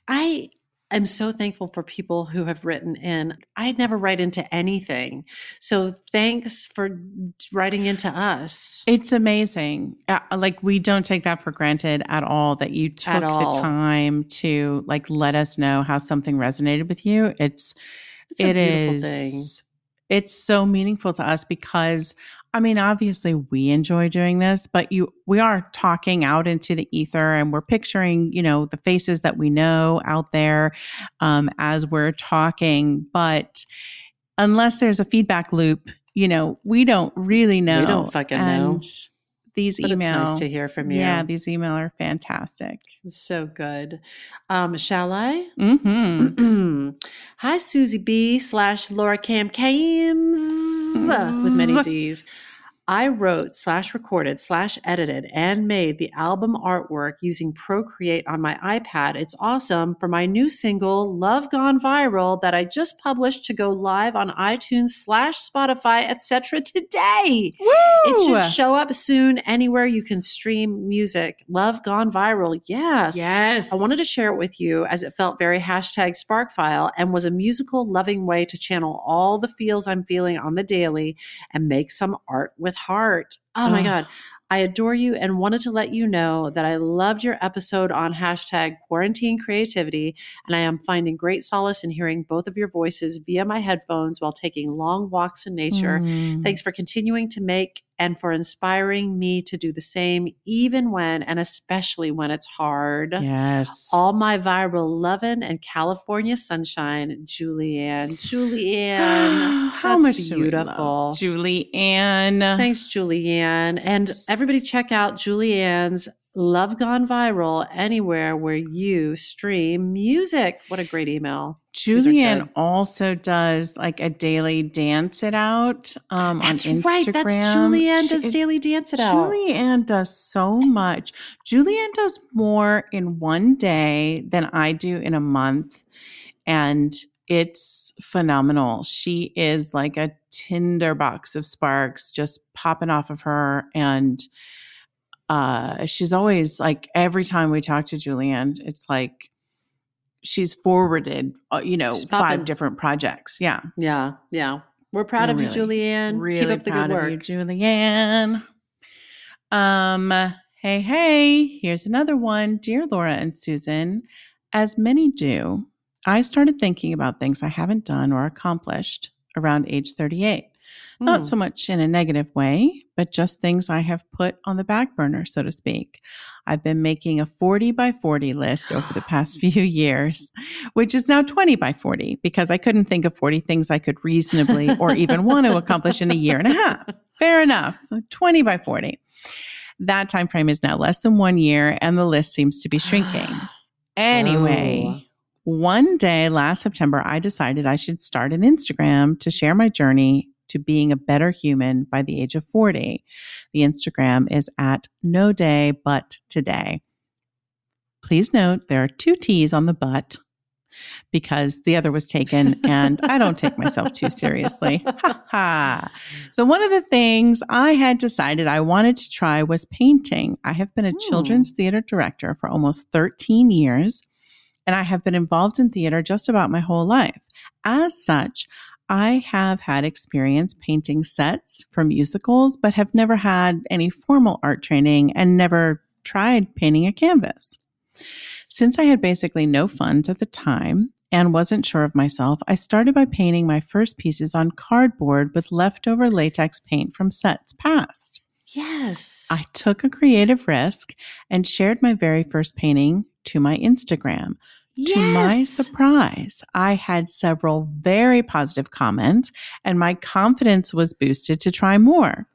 I am so thankful for people who have written in. I'd never write into anything. So thanks for writing into us. It's amazing. We don't take that for granted at all, that you took the time to let us know how something resonated with you. It's a beautiful thing. It's so meaningful to us because obviously we enjoy doing this, but we are talking out into the ether, and we're picturing, the faces that we know out there as we're talking. But unless there's a feedback loop, we don't really know. We don't fucking know. These emails, it's nice to hear from you. Yeah, these emails are fantastic. It's so good. Shall I? Mm-hmm. Hi, Susie B / Laura Cams with many Z's. I wrote / recorded / edited and made the album artwork using Procreate on my iPad. It's awesome for my new single, Love Gone Viral, that I just published to go live on iTunes / Spotify, etc. today. Woo! It should show up soon anywhere you can stream music. Love Gone Viral. Yes. Yes. I wanted to share it with you as it felt very #SparkFile and was a musical, loving way to channel all the feels I'm feeling on the daily and make some art with heart. Oh my God. I adore you and wanted to let you know that I loved your episode on #quarantine creativity, and I am finding great solace in hearing both of your voices via my headphones while taking long walks in nature. Thanks for continuing to make and for inspiring me to do the same, even when and especially when it's hard. Yes. All my viral lovin' and California sunshine, Julianne. Julianne. How that's much beautiful. Julianne. Thanks, Julianne. And everybody check out Julianne's Love Gone Viral anywhere where you stream music. What a great email. Julianne also does a daily dance it out on Instagram. That's right. That's Julianne does daily dance it out. Julianne does so much. Julianne does more in one day than I do in a month. And it's phenomenal. She is like a tinderbox of sparks just popping off of her. And she's always like, every time we talk to Julianne, it's like she's forwarded, She's 5 popping. different projects. Yeah. Yeah. Yeah. We're proud of you, Julianne. Really Keep up the proud good of work. you, Julianne. Hey, here's another one. Dear Laura and Susan, as many do, I started thinking about things I haven't done or accomplished around age 38. Not so much in a negative way, but just things I have put on the back burner, so to speak. I've been making a 40 by 40 list over the past few years, which is now 20 by 40 because I couldn't think of 40 things I could reasonably or even want to accomplish in a year and a half. Fair enough. 20 by 40. That time frame is now less than 1 year and the list seems to be shrinking. Anyway, one day last September, I decided I should start an Instagram to share my journey to being a better human by the age of 40. The Instagram is at no day but today. Please note there are 2 T's on the but because the other was taken and I don't take myself too seriously. Ha ha. So one of the things I had decided I wanted to try was painting. I have been a children's theater director for almost 13 years, and I have been involved in theater just about my whole life. As such, I have had experience painting sets for musicals, but have never had any formal art training and never tried painting a canvas. Since I had basically no funds at the time and wasn't sure of myself, I started by painting my first pieces on cardboard with leftover latex paint from sets past. Yes. I took a creative risk and shared my very first painting to my Instagram. Yes. To my surprise, I had several very positive comments and my confidence was boosted to try more.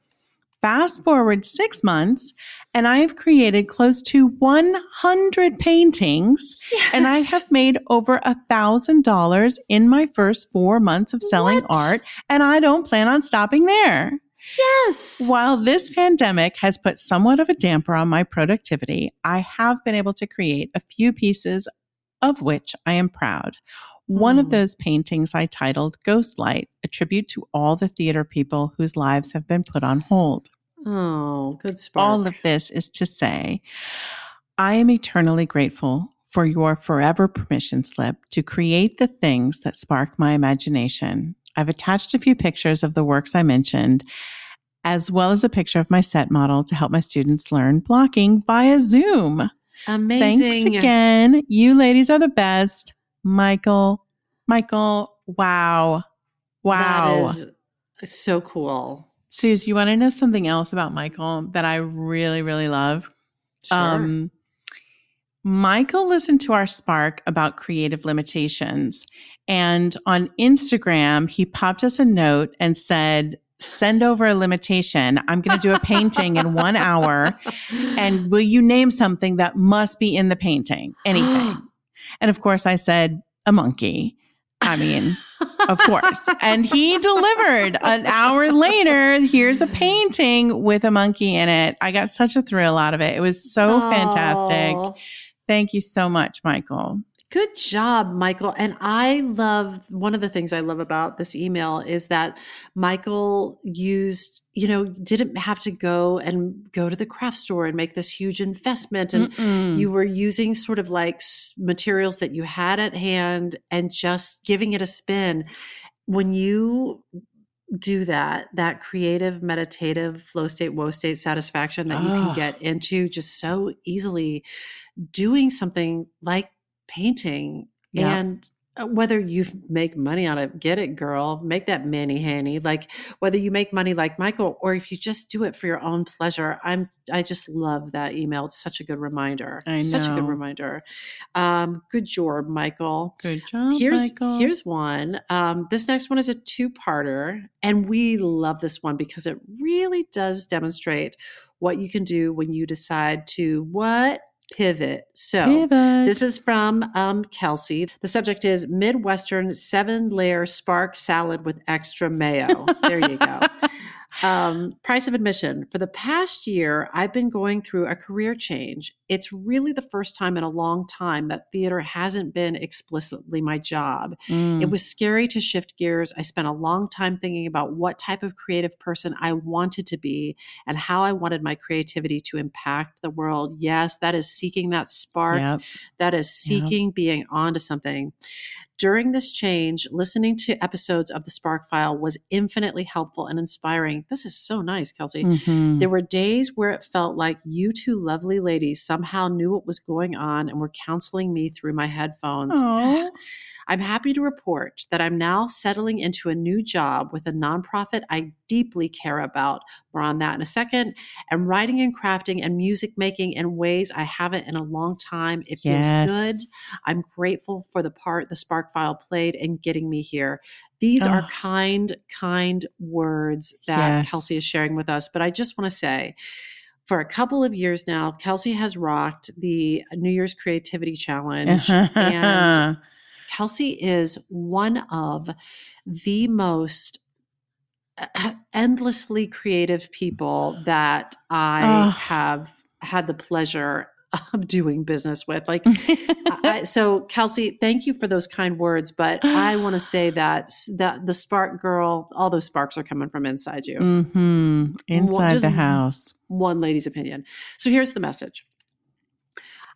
Fast forward 6 months, and I have created close to 100 paintings, and I have made over $1,000 in my first 4 months of selling art, and I don't plan on stopping there. Yes. While this pandemic has put somewhat of a damper on my productivity, I have been able to create a few pieces of which I am proud. One of those paintings I titled Ghost Light, a tribute to all the theater people whose lives have been put on hold. Oh, good spark. All of this is to say, I am eternally grateful for your forever permission slip to create the things that spark my imagination. I've attached a few pictures of the works I mentioned, as well as a picture of my set model to help my students learn blocking via Zoom. Amazing. Thanks again. You ladies are the best. Michael, wow. That is so cool. Suze, you want to know something else about Michael that I really, really love? Sure. Michael listened to our Spark about creative limitations. And on Instagram, he popped us a note and said, send over a limitation. I'm going to do a painting in 1 hour. And will you name something that must be in the painting? Anything. And of course, I said, a monkey. I mean, of course. And he delivered an hour later. Here's a painting with a monkey in it. I got such a thrill out of it. It was so fantastic. Thank you so much, Michael. Good job, Michael. And one of the things I love about this email is that Michael didn't have to go to the craft store and make this huge investment. And you were using sort of like materials that you had at hand and just giving it a spin. When you do that creative, meditative, flow state, woe state satisfaction that you can get into just so easily, doing something like painting. Yep. And whether you make money on it, get it, girl, make that money, honey. Like whether you make money like Michael, or if you just do it for your own pleasure. I just love that email. It's such a good reminder. I know. Such a good reminder. Good job, Michael. Good job, Michael. Here's one. This next one is a 2-parter, and we love this one because it really does demonstrate what you can do when you decide to pivot. So this is from Kelsey. The subject is Midwestern 7-layer spark salad with extra mayo. There you go. Price of admission. For the past year, I've been going through a career change. It's really the first time in a long time that theater hasn't been explicitly my job. It was scary to shift gears. I spent a long time thinking about what type of creative person I wanted to be and how I wanted my creativity to impact the world. Yes, that is seeking that spark. Yep. That is seeking being onto something. During this change, listening to episodes of the Spark File was infinitely helpful and inspiring. This is so nice, Kelsey. Mhm. There were days where it felt like you two lovely ladies somehow knew what was going on and were counseling me through my headphones. Aw. I'm happy to report that I'm now settling into a new job with a nonprofit I deeply care about. More on that in a second. And writing and crafting and music making in ways I haven't in a long time. It feels good. I'm grateful for the part the Spark File played in getting me here. These are kind words that Kelsey is sharing with us. But I just want to say, for a couple of years now, Kelsey has rocked the New Year's Creativity Challenge. And Kelsey is one of the most endlessly creative people that I have had the pleasure of doing business with. Like, so Kelsey, thank you for those kind words. But I want to say that the spark girl, all those sparks are coming from inside you. Mm-hmm. Inside the house. One lady's opinion. So here's the message.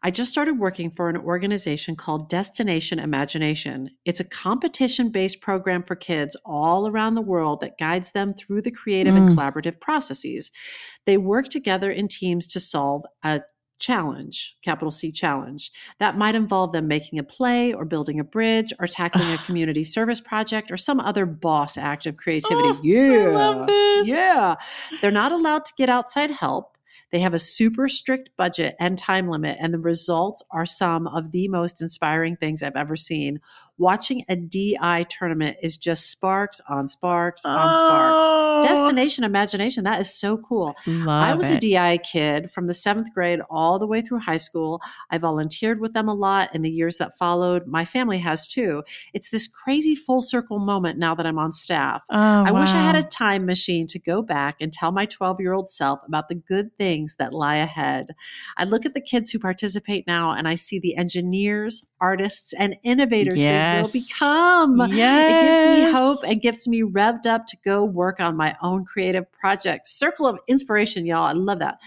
I just started working for an organization called Destination Imagination. It's a competition-based program for kids all around the world that guides them through the creative and collaborative processes. They work together in teams to solve a challenge, capital C challenge. That might involve them making a play or building a bridge or tackling a community service project or some other boss act of creativity. I love this. Yeah. They're not allowed to get outside help. They have a super strict budget and time limit, and the results are some of the most inspiring things I've ever seen. Watching a DI tournament is just sparks on sparks on sparks. Destination Imagination, that is so cool. I was a DI kid from the 7th grade all the way through high school. I volunteered with them a lot in the years that followed. My family has too. It's this crazy full circle moment now that I'm on staff. I wish I had a time machine to go back and tell my 12-year-old self about the good things that lie ahead. I look at the kids who participate now and I see the engineers, artists, and innovators they will become. It gives me hope and gets me revved up to go work on my own creative projects. Circle of inspiration, y'all. I love that.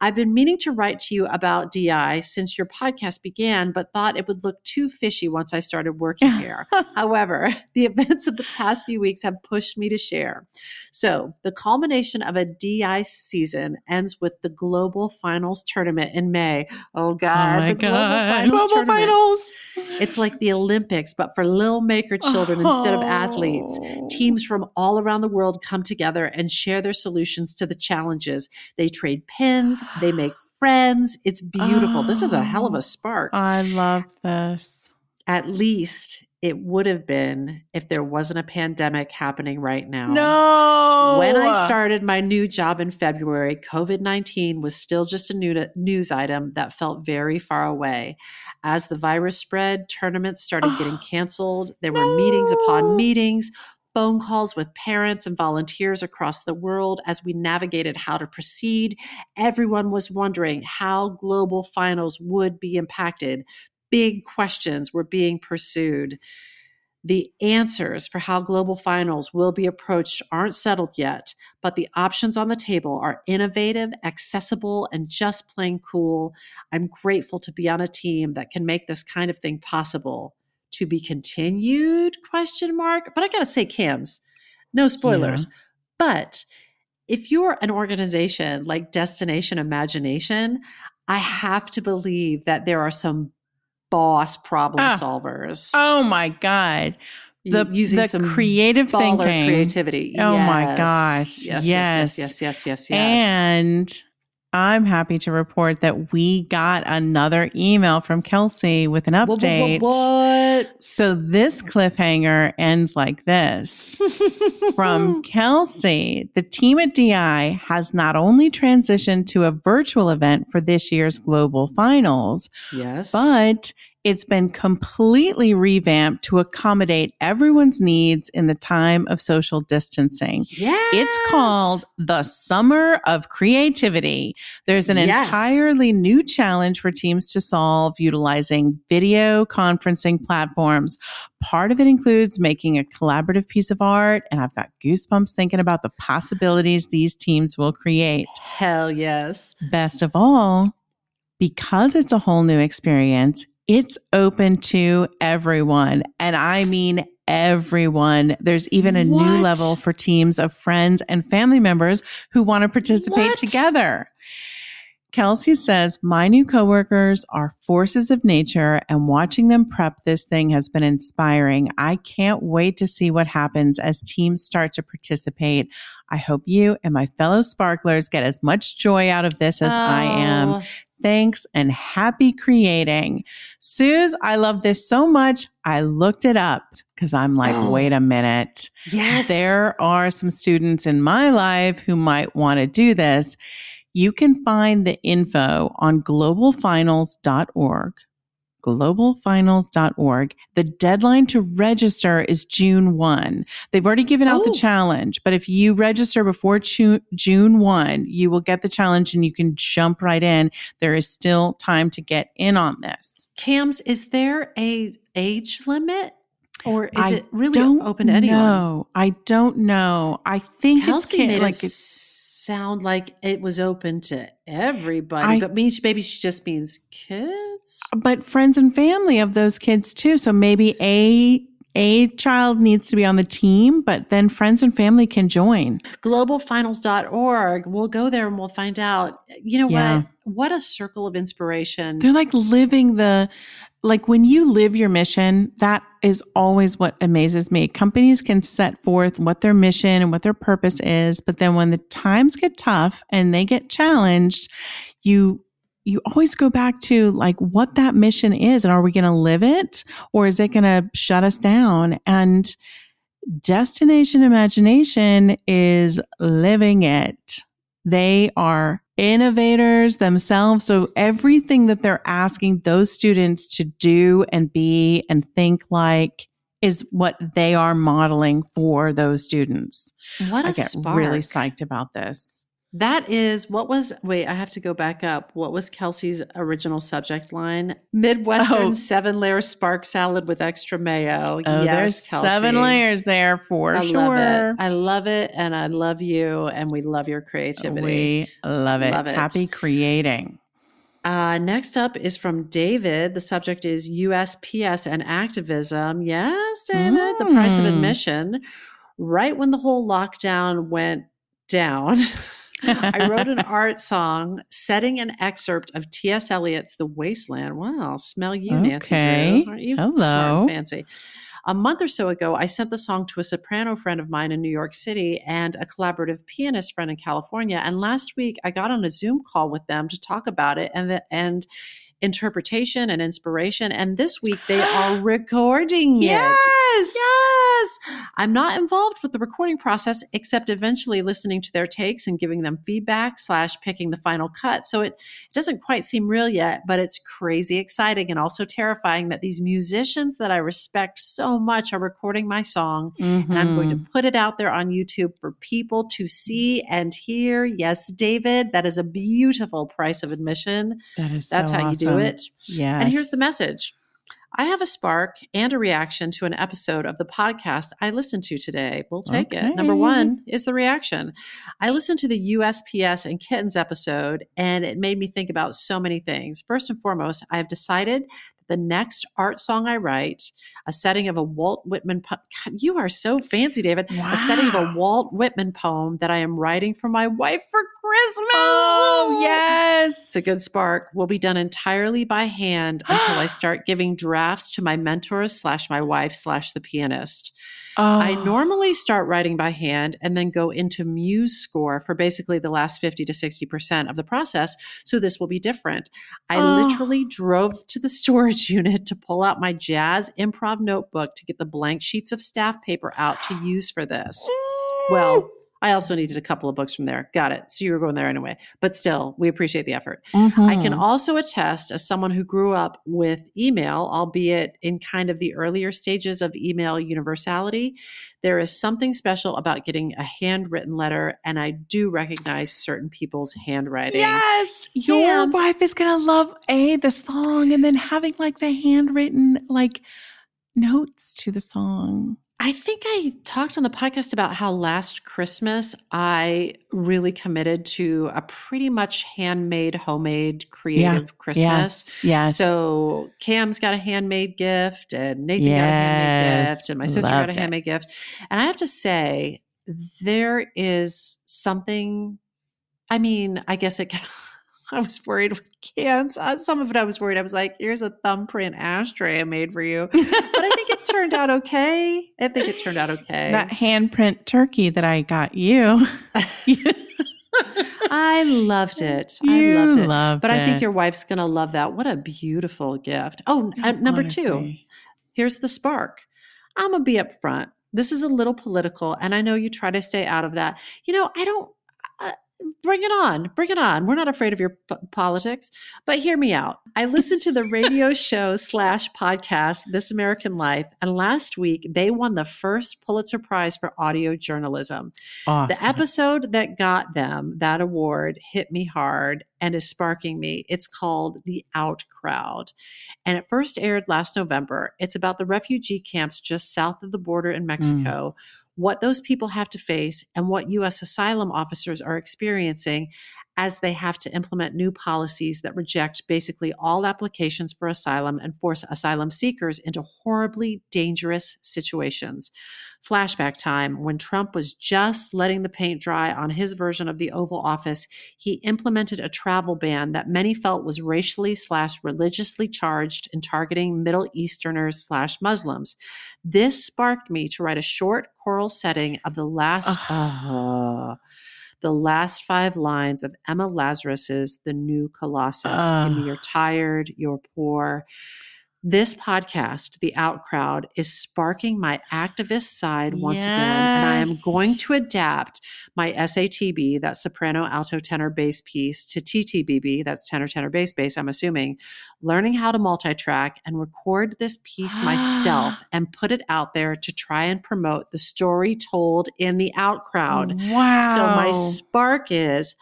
I've been meaning to write to you about DI since your podcast began, but thought it would look too fishy once I started working here. However, the events of the past few weeks have pushed me to share. So the culmination of a DI season ends with the Global Finals tournament in May. Oh God. Oh my God. Global Finals. Finals. It's like the Olympics, but for little maker children instead of athletes. Teams from all around the world come together and share their solutions to the challenges. They trade pins. They make friends. It's beautiful. This is a hell of a spark. I love this. At least it would have been if there wasn't a pandemic happening right now. No. When I started my new job in February, COVID-19 was still just a news item that felt very far away. As the virus spread, tournaments started getting canceled. There were meetings upon meetings, phone calls with parents and volunteers across the world as we navigated how to proceed. Everyone was wondering how global finals would be impacted. Big questions were being pursued. The answers for how global finals will be approached aren't settled yet, but the options on the table are innovative, accessible, and just plain cool. I'm grateful to be on a team that can make this kind of thing possible. To be continued, ? But I got to say, Cams, no spoilers. Yeah. But if you're an organization like Destination Imagination, I have to believe that there are some boss problem solvers. Oh my God. Using the some creative thinking. Creativity. Oh my gosh. Yes. And I'm happy to report that we got another email from Kelsey with an update. What? So this cliffhanger ends like this. From Kelsey, the team at DI has not only transitioned to a virtual event for this year's global finals, yes, but It's been completely revamped to accommodate everyone's needs in the time of social distancing. Yes. It's called the Summer of Creativity. There's an Yes. entirely new challenge for teams to solve utilizing video conferencing platforms. Part of it includes making a collaborative piece of art, and I've got goosebumps thinking about the possibilities these teams will create. Hell yes. Best of all, because it's a whole new experience, it's open to everyone. And I mean everyone. There's even a new level for teams of friends and family members who want to participate together. Kelsey says, my new coworkers are forces of nature, and watching them prep this thing has been inspiring. I can't wait to see what happens as teams start to participate. I hope you and my fellow sparklers get as much joy out of this as I am. Thanks and happy creating. Suze, I love this so much. I looked it up because I'm like, wait a minute. Yes. There are some students in my life who might want to do this. You can find the info on globalfinals.org. Globalfinals.org. The deadline to register is June 1. They've already given out the challenge, but if you register before June 1, you will get the challenge and you can jump right in. There is still time to get in on this. Cams, is there a age limit? Or is it really open to anyone? No, I don't know. I think Kelsey it's made sound like it was open to everybody, but maybe she just means kids. But friends and family of those kids too. So maybe a child needs to be on the team, but then friends and family can join. Globalfinals.org. We'll go there and we'll find out. You know what a circle of inspiration. They're like living like when you live your mission, that is always what amazes me. Companies can set forth what their mission and what their purpose is, but then when the times get tough and they get challenged, you always go back to like what that mission is, and are we going to live it or is it going to shut us down? And Destination Imagination is living it. They are innovators themselves. So everything that they're asking those students to do and be and think like is what they are modeling for those students. What a I get spark. really psyched about this. That is, I have to go back up. What was Kelsey's original subject line? Midwestern 7-layer spark salad with extra mayo. Oh, yes, there's Kelsey. 7 layers there for sure. I love it. And I love you. And we love your creativity. We love it. Happy creating. Next up is from David. The subject is USPS and activism. Yes, David, the price of admission. Right when the whole lockdown went down, I wrote an art song setting an excerpt of T.S. Eliot's The Wasteland. Wow, smell you, Nancy Drew. Aren't you smart and fancy? A month or so ago, I sent the song to a soprano friend of mine in New York City and a collaborative pianist friend in California. And last week, I got on a Zoom call with them to talk about it and interpretation and inspiration. And this week they are recording it. Yes. I'm not involved with the recording process, except eventually listening to their takes and giving them feedback / picking the final cut. So it doesn't quite seem real yet, but it's crazy exciting and also terrifying that these musicians that I respect so much are recording my song. And I'm going to put it out there on YouTube for people to see and hear. Yes, David, that is a beautiful price of admission. That's how you do it. Yes. And here's the message. I have a spark and a reaction to an episode of the podcast I listened to today. We'll take it. Number 1 is the reaction. I listened to the USPS and kittens episode, and it made me think about so many things. First and foremost, I have decided the next art song I write, a setting of a Walt Whitman poem. You are so fancy, David. Wow. A setting of a Walt Whitman poem that I am writing for my wife for Christmas. Oh, yes. It's a good spark. Will be done entirely by hand until I start giving drafts to my mentors / my wife / the pianist. I normally start writing by hand and then go into Muse Score for basically the last 50 to 60% of the process. So this will be different. I literally drove to the storage unit to pull out my jazz improv notebook to get the blank sheets of staff paper out to use for this. Well, I also needed a couple of books from there. Got it. So you were going there anyway. But still, we appreciate the effort. I can also attest, as someone who grew up with email, albeit in kind of the earlier stages of email universality, there is something special about getting a handwritten letter, and I do recognize certain people's handwriting. Yes, your wife is gonna love the song, and then having like the handwritten like notes to the song. I think I talked on the podcast about how last Christmas I really committed to a pretty much handmade, homemade, creative Christmas. Yes. So Cam's got a handmade gift, and Nathan got a handmade gift, and my sister got a handmade gift. And I have to say, there is something, I mean, I guess I was worried with Cam's. Some of it I was worried. I was like, here's a thumbprint ashtray I made for you. But I think it turned out okay. That handprint turkey that I got you. I loved it. But I think your wife's going to love that. What a beautiful gift. Number honestly. 2, here's the spark. I'm going to be up front. This is a little political, and I know you try to stay out of that. Bring it on. We're not afraid of your politics, but hear me out. I listened to the radio show / podcast, This American Life, and last week they won the first Pulitzer Prize for audio journalism. Awesome. The episode that got them that award hit me hard and is sparking me. It's called The Out Crowd, and it first aired last November. It's about the refugee camps just south of the border in Mexico, what those people have to face, and what U.S. asylum officers are experiencing as they have to implement new policies that reject basically all applications for asylum and force asylum seekers into horribly dangerous situations. Flashback time, when Trump was just letting the paint dry on his version of the Oval Office, he implemented a travel ban that many felt was racially / religiously charged in targeting Middle Easterners / Muslims. This sparked me to write a short choral setting of the last 5 lines of Emma Lazarus's The New Colossus. Give me you're tired, you're poor. This podcast, The Out Crowd, is sparking my activist side once again, and I am going to adapt my SATB, that soprano, alto, tenor, bass piece, to TTBB, that's tenor, tenor, bass, I'm assuming, learning how to multi-track and record this piece myself and put it out there to try and promote the story told in The Out Crowd. Wow. So my spark is,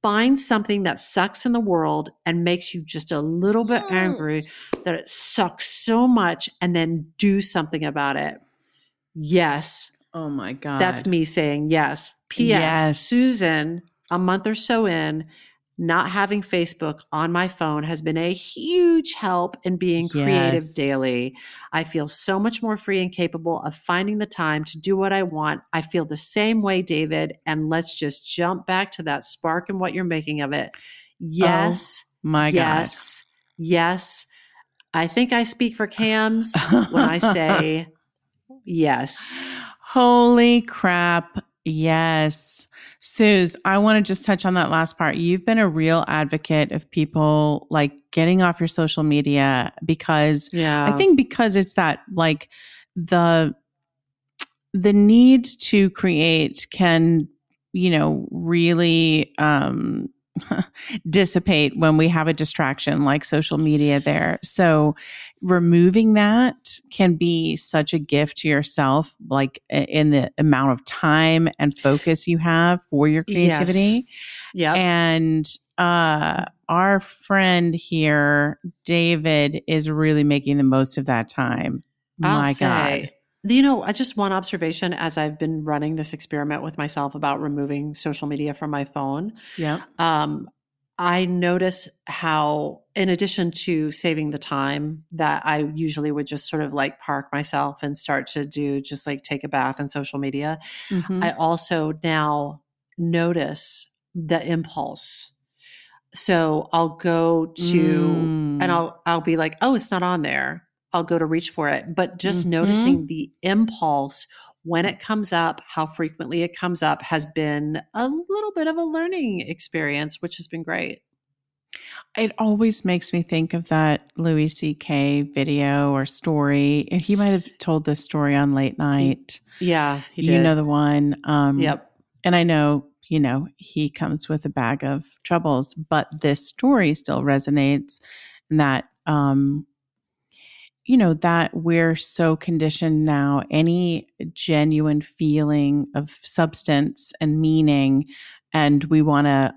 find something that sucks in the world and makes you just a little bit angry that it sucks so much, and then do something about it. Yes. Oh my God. That's me saying yes. P.S. Yes. Susan, a month or so in, not having Facebook on my phone has been a huge help in being creative daily. I feel so much more free and capable of finding the time to do what I want. I feel the same way, David. And let's just jump back to that spark and what you're making of it. Yes. Oh my God. Yes. I think I speak for Cams when I say yes. Holy crap. Yes. Suze, I want to just touch on that last part. You've been a real advocate of people like getting off your social media because I think because it's that like the need to create can, really dissipate when we have a distraction like social media there. So removing that can be such a gift to yourself, like in the amount of time and focus you have for your creativity. Yeah. And our friend here, David, is really making the most of that time. My God. Just one observation as I've been running this experiment with myself about removing social media from my phone. Yeah. I notice how, in addition to saving the time that I usually would just sort of like park myself and start to do just like take a bath in social media, I also now notice the impulse. So I'll go to, and I'll be like, oh, it's not on there. I'll go to reach for it. But just noticing the impulse when it comes up, how frequently it comes up, has been a little bit of a learning experience, which has been great. It always makes me think of that Louis C.K. video or story. He might have told this story on Late Night. Yeah, he did. You know the one. Yep. And I know, he comes with a bag of troubles, but this story still resonates, and that, that we're so conditioned now, any genuine feeling of substance and meaning, and we want to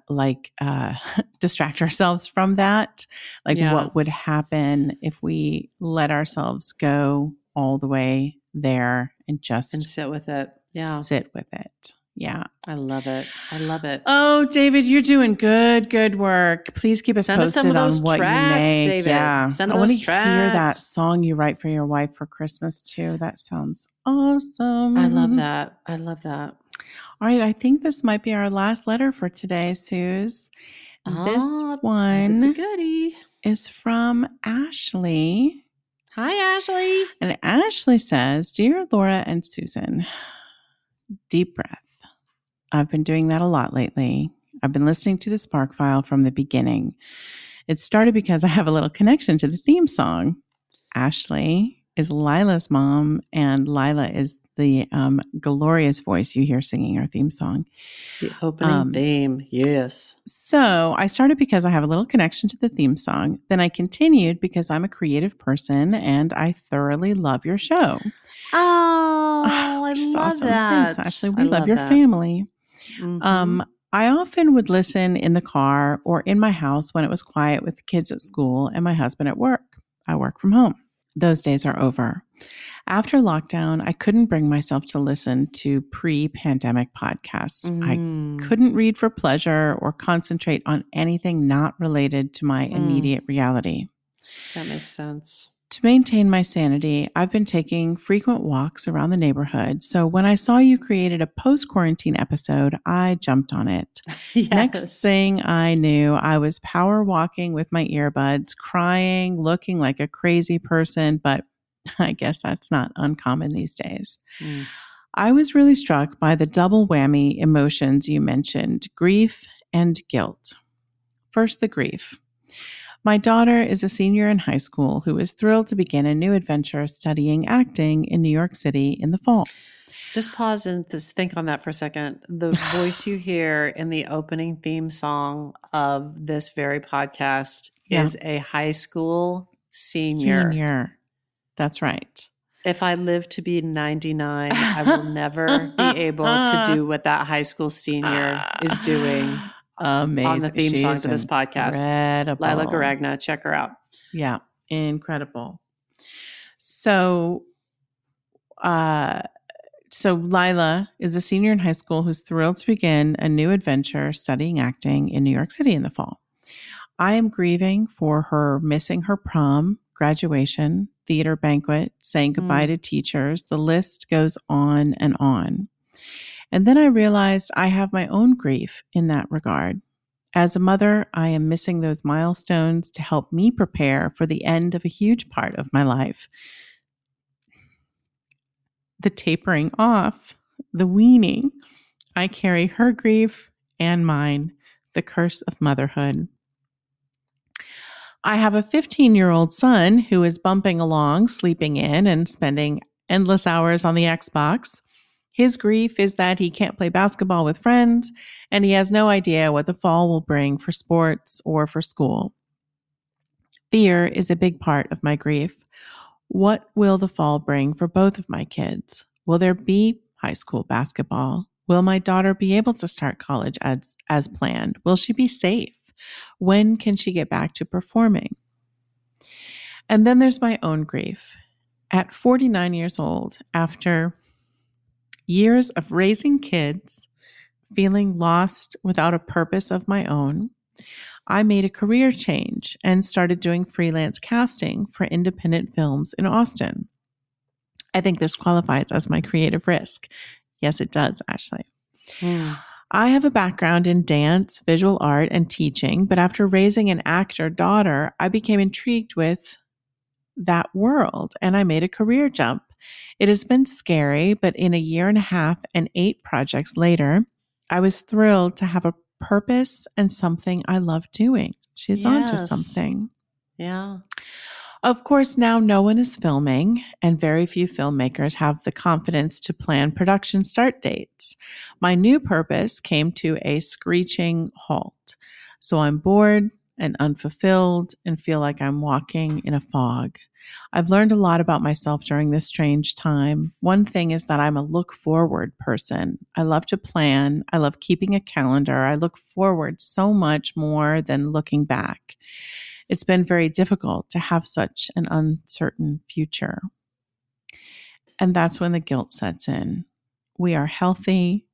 distract ourselves from that. What would happen if we let ourselves go all the way there and just sit with it. Yeah. Sit with it. Yeah. I love it. I love it. Oh, David, you're doing good work. Please keep us posted on what tracks, you make. David. Yeah. Send I want to tracks. hear that song you write for your wife for Christmas too. That sounds awesome. I love that. I love that. All right. I think this might be our last letter for today, Suze. This one it's a goodie. is from Ashley. Hi, Ashley. And Ashley says, Dear Laura and Susan, deep breath. I've been doing that a lot lately. I've been listening to the Spark File from the beginning. It started because I have a little connection to the theme song. Ashley is Lila's mom, and Lila is the glorious voice you hear singing our theme song. The opening theme, yes. So I started because I have a little connection to the theme song. Then I continued because I'm a creative person, and I thoroughly love your show. Oh, I love awesome. that. Thanks, Ashley. We love your family. Mm-hmm. I often would listen in the car or in my house when it was quiet with the kids at school and my husband at work. I work from home. Those days are over. After lockdown, I couldn't bring myself to listen to pre-pandemic podcasts. I couldn't read for pleasure or concentrate on anything not related to my immediate reality. That makes sense. To maintain my sanity, I've been taking frequent walks around the neighborhood. So when I saw you created a post-quarantine episode, I jumped on it. Yes. Next thing I knew, I was power walking with my earbuds, crying, looking like a crazy person, but I guess that's not uncommon these days. I was really struck by the double whammy emotions you mentioned, grief and guilt. First, the grief. My daughter is a senior in high school who is thrilled to begin a new adventure studying acting in New York City in the fall. Just pause and just think on that for a second. The voice you hear in the opening theme song of this very podcast is a high school senior. That's right. If I live to be 99, I will never be able to do what that high school senior is doing. Amazing. On the theme song to this podcast. Incredible. Lila Garagna, check her out. Yeah, incredible. So Lila is a senior in high school who's thrilled to begin a new adventure studying acting in New York City in the fall. I am grieving for her missing her prom, graduation, theater banquet, saying goodbye to teachers. The list goes on and on. And then I realized I have my own grief in that regard. As a mother, I am missing those milestones to help me prepare for the end of a huge part of my life. The tapering off, the weaning. I carry her grief and mine, the curse of motherhood. I have a 15-year-old son who is bumping along, sleeping in, and spending endless hours on the Xbox. His grief is that he can't play basketball with friends, and he has no idea what the fall will bring for sports or for school. Fear is a big part of my grief. What will the fall bring for both of my kids? Will there be high school basketball? Will my daughter be able to start college as planned? Will she be safe? When can she get back to performing? And then there's my own grief. At 49 years old, after years of raising kids, feeling lost without a purpose of my own, I made a career change and started doing freelance casting for independent films in Austin. I think this qualifies as my creative risk. Yes, it does, Ashley. I have a background in dance, visual art, and teaching, but after raising an actor daughter, I became intrigued with that world and I made a career jump. It has been scary, but in a year and a half and 8 projects later, I was thrilled to have a purpose and something I love doing. She's onto something. Yeah. Of course, now no one is filming, and very few filmmakers have the confidence to plan production start dates. My new purpose came to a screeching halt. So I'm bored and unfulfilled and feel like I'm walking in a fog. I've learned a lot about myself during this strange time. One thing is that I'm a look forward person. I love to plan. I love keeping a calendar. I look forward so much more than looking back. It's been very difficult to have such an uncertain future. And that's when the guilt sets in. We are healthy.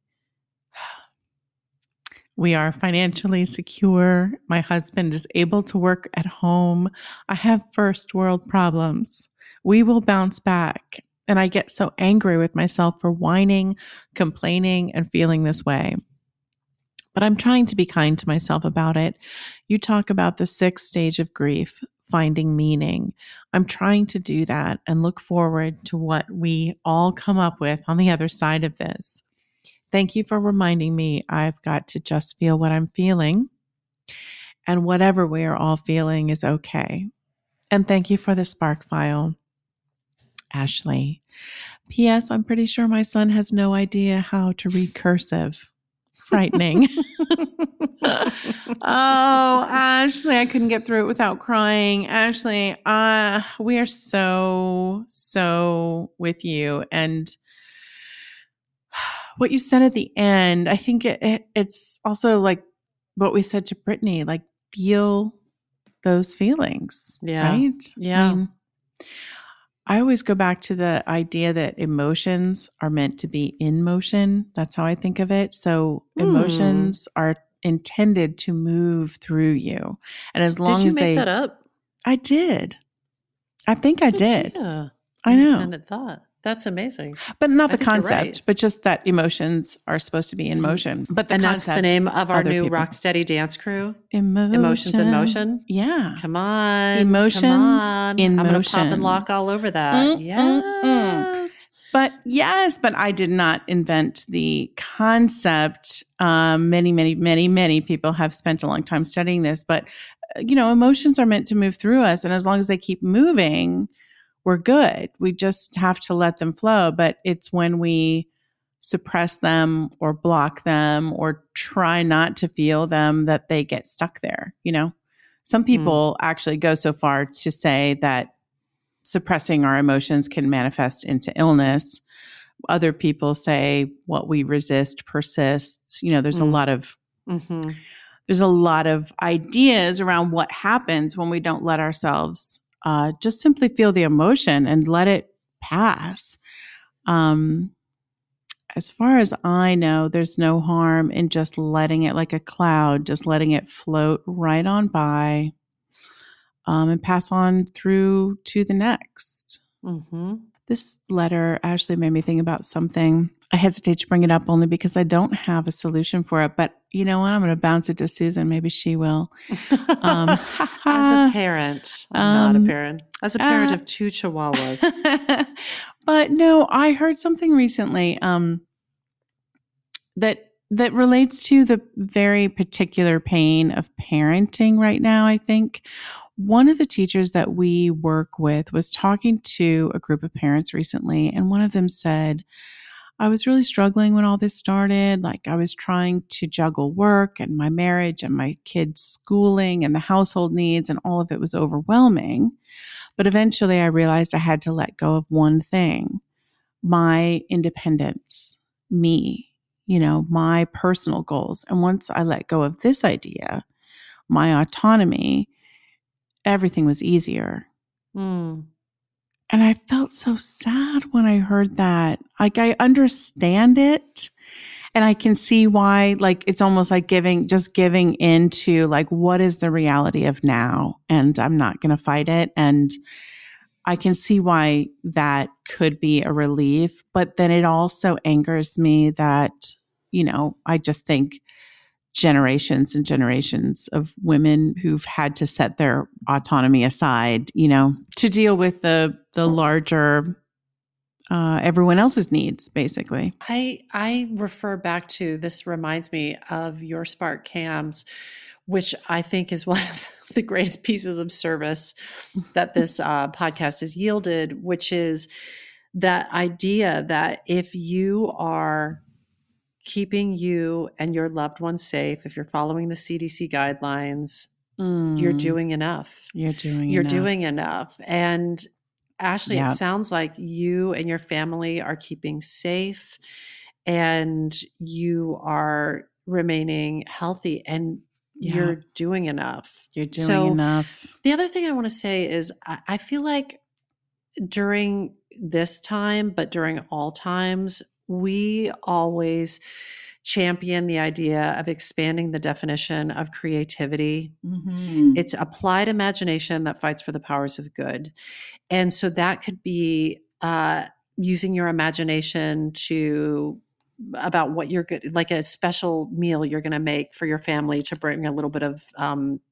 We are financially secure. My husband is able to work at home. I have first world problems. We will bounce back. And I get so angry with myself for whining, complaining, and feeling this way. But I'm trying to be kind to myself about it. You talk about the 6th stage of grief, finding meaning. I'm trying to do that and look forward to what we all come up with on the other side of this. Thank you for reminding me I've got to just feel what I'm feeling. And whatever we are all feeling is okay. And thank you for the spark file, Ashley. P.S. I'm pretty sure my son has no idea how to read cursive. Frightening. Oh, Ashley, I couldn't get through it without crying. Ashley, we are so with you. And what you said at the end, I think it's also like what we said to Brittany, like feel those feelings, Yeah. right? Yeah. I always go back to the idea that emotions are meant to be in motion. That's how I think of it. So emotions are intended to move through you. And as long Did you as make that up? I did. I think I did. Yeah. I know. Independent thought. That's amazing. But not the I think you're concept, right. but just that emotions are supposed to be in motion. But the And concept, that's the name of our other new people. Rocksteady dance crew? Emotions in Motion? Yeah. Come on. Emotions come on. in I'm going to motion. pop and lock all over that. Yes. But I did not invent the concept. Many people have spent a long time studying this, but emotions are meant to move through us. And as long as they keep moving, we're good. We just have to let them flow. But it's when we suppress them or block them or try not to feel them that they get stuck there. Some people actually go so far to say that suppressing our emotions can manifest into illness. Other people say what we resist persists. There's a lot of there's a lot of ideas around what happens when we don't let ourselves just simply feel the emotion and let it pass. As far as I know, there's no harm in just letting it, like a cloud, just letting it float right on by and pass on through to the next. This letter actually made me think about something. I hesitate to bring it up only because I don't have a solution for it. But you know what? I'm going to bounce it to Susan. Maybe she will. As a parent, I'm not a parent. As a parent of 2 chihuahuas. But no, I heard something recently that relates to the very particular pain of parenting right now, I think. One of the teachers that we work with was talking to a group of parents recently, and one of them said, I was really struggling when all this started. Like, I was trying to juggle work and my marriage and my kids' schooling and the household needs, and all of it was overwhelming. But eventually I realized I had to let go of one thing, my independence, me, my personal goals. And once I let go of this idea, my autonomy, everything was easier. And I felt so sad when I heard that. Like, I understand it. And I can see why, like, it's almost like giving into like, what is the reality of now? And I'm not going to fight it. And I can see why that could be a relief. But then it also angers me that, I just think generations and generations of women who've had to set their autonomy aside, to deal with the larger everyone else's needs, basically. I refer back to, this reminds me of your Spark Cams, which I think is one of the greatest pieces of service that this podcast has yielded, which is that idea that if you are keeping you and your loved ones safe, if you're following the CDC guidelines, you're doing enough. You're doing You're enough. doing enough. And Ashley, Yep. it sounds like you and your family are keeping safe and you are remaining healthy and you're doing enough. You're doing So enough. the other thing I want to say is I feel like during this time, but during all times, we always champion the idea of expanding the definition of creativity. It's applied imagination that fights for the powers of good. And so that could be using your imagination to about what you're good, like a special meal you're going to make for your family to bring a little bit of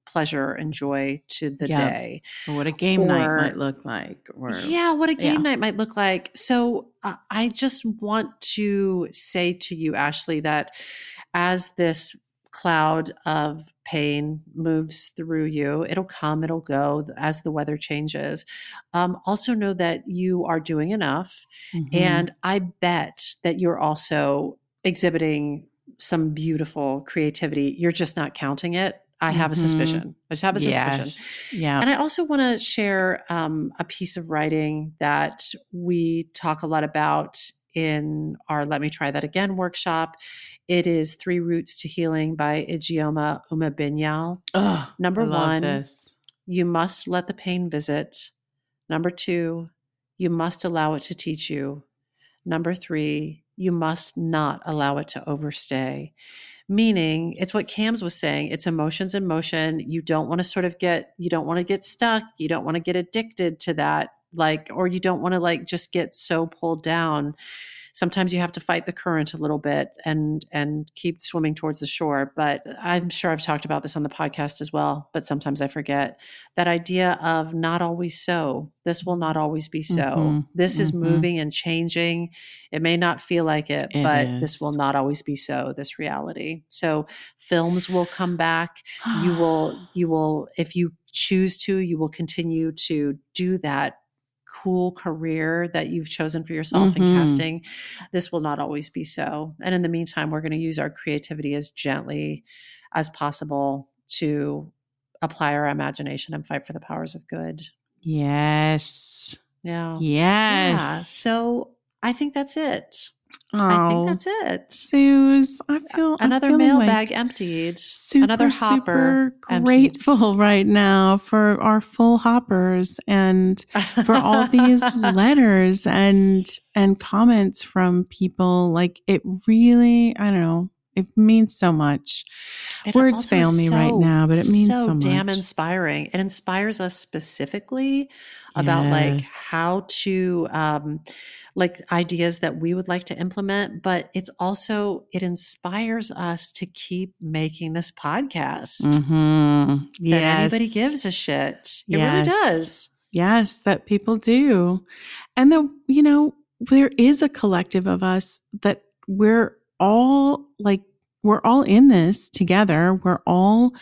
pleasure and joy to the day. Or what a game night might look like. Or what a game night might look like. So I just want to say to you, Ashley, that as this cloud of pain moves through you, it'll come, it'll go as the weather changes. Also know that you are doing enough. And I bet that you're also exhibiting some beautiful creativity. You're just not counting it. I have a suspicion. I just have a suspicion. Yeah. And I also want to share a piece of writing that we talk a lot about in our Let Me Try That Again workshop. It is 3 Roots to Healing by Ijeoma Umebinyal. Number 1, you must let the pain visit. Number 2, you must allow it to teach you. Number 3, you must not allow it to overstay. Meaning, it's what Cams was saying. It's emotions in motion. You don't want to you don't want to get stuck. You don't want to get addicted to that, or you don't want to just get so pulled down. Sometimes you have to fight the current a little bit and keep swimming towards the shore. But I'm sure I've talked about this on the podcast as well, but sometimes I forget that idea of not always so. This will not always be so. This is moving and changing. It may not feel like it, but this will not always be so, this reality. So films will come back. You will, if you choose to, you will continue to do that cool career that you've chosen for yourself in casting. This will not always be so. And in the meantime, we're going to use our creativity as gently as possible to apply our imagination and fight for the powers of good. Yes. Yeah. Yes. Yeah. So I think that's it. Oh, I think that's it. Suze, I feel another mailbag emptied. Another hopper super grateful right now for our full hoppers and for all these letters and comments from people. It really, I don't know, it means so much. Words fail me right now, but it means so much. Damn inspiring. It inspires us specifically about how to ideas that we would like to implement, but it inspires us to keep making this podcast. That anybody gives a shit. It really does. Yes, that people do. And there is a collective of us that we're all in this together. We're all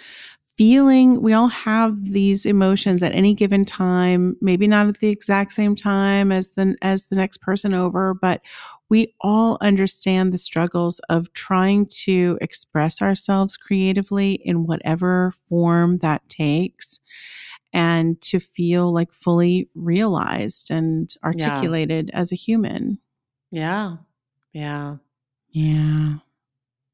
we all have these emotions at any given time, maybe not at the exact same time as the next person over, but we all understand the struggles of trying to express ourselves creatively in whatever form that takes and to feel fully realized and articulated as a human. Yeah. Yeah. Yeah.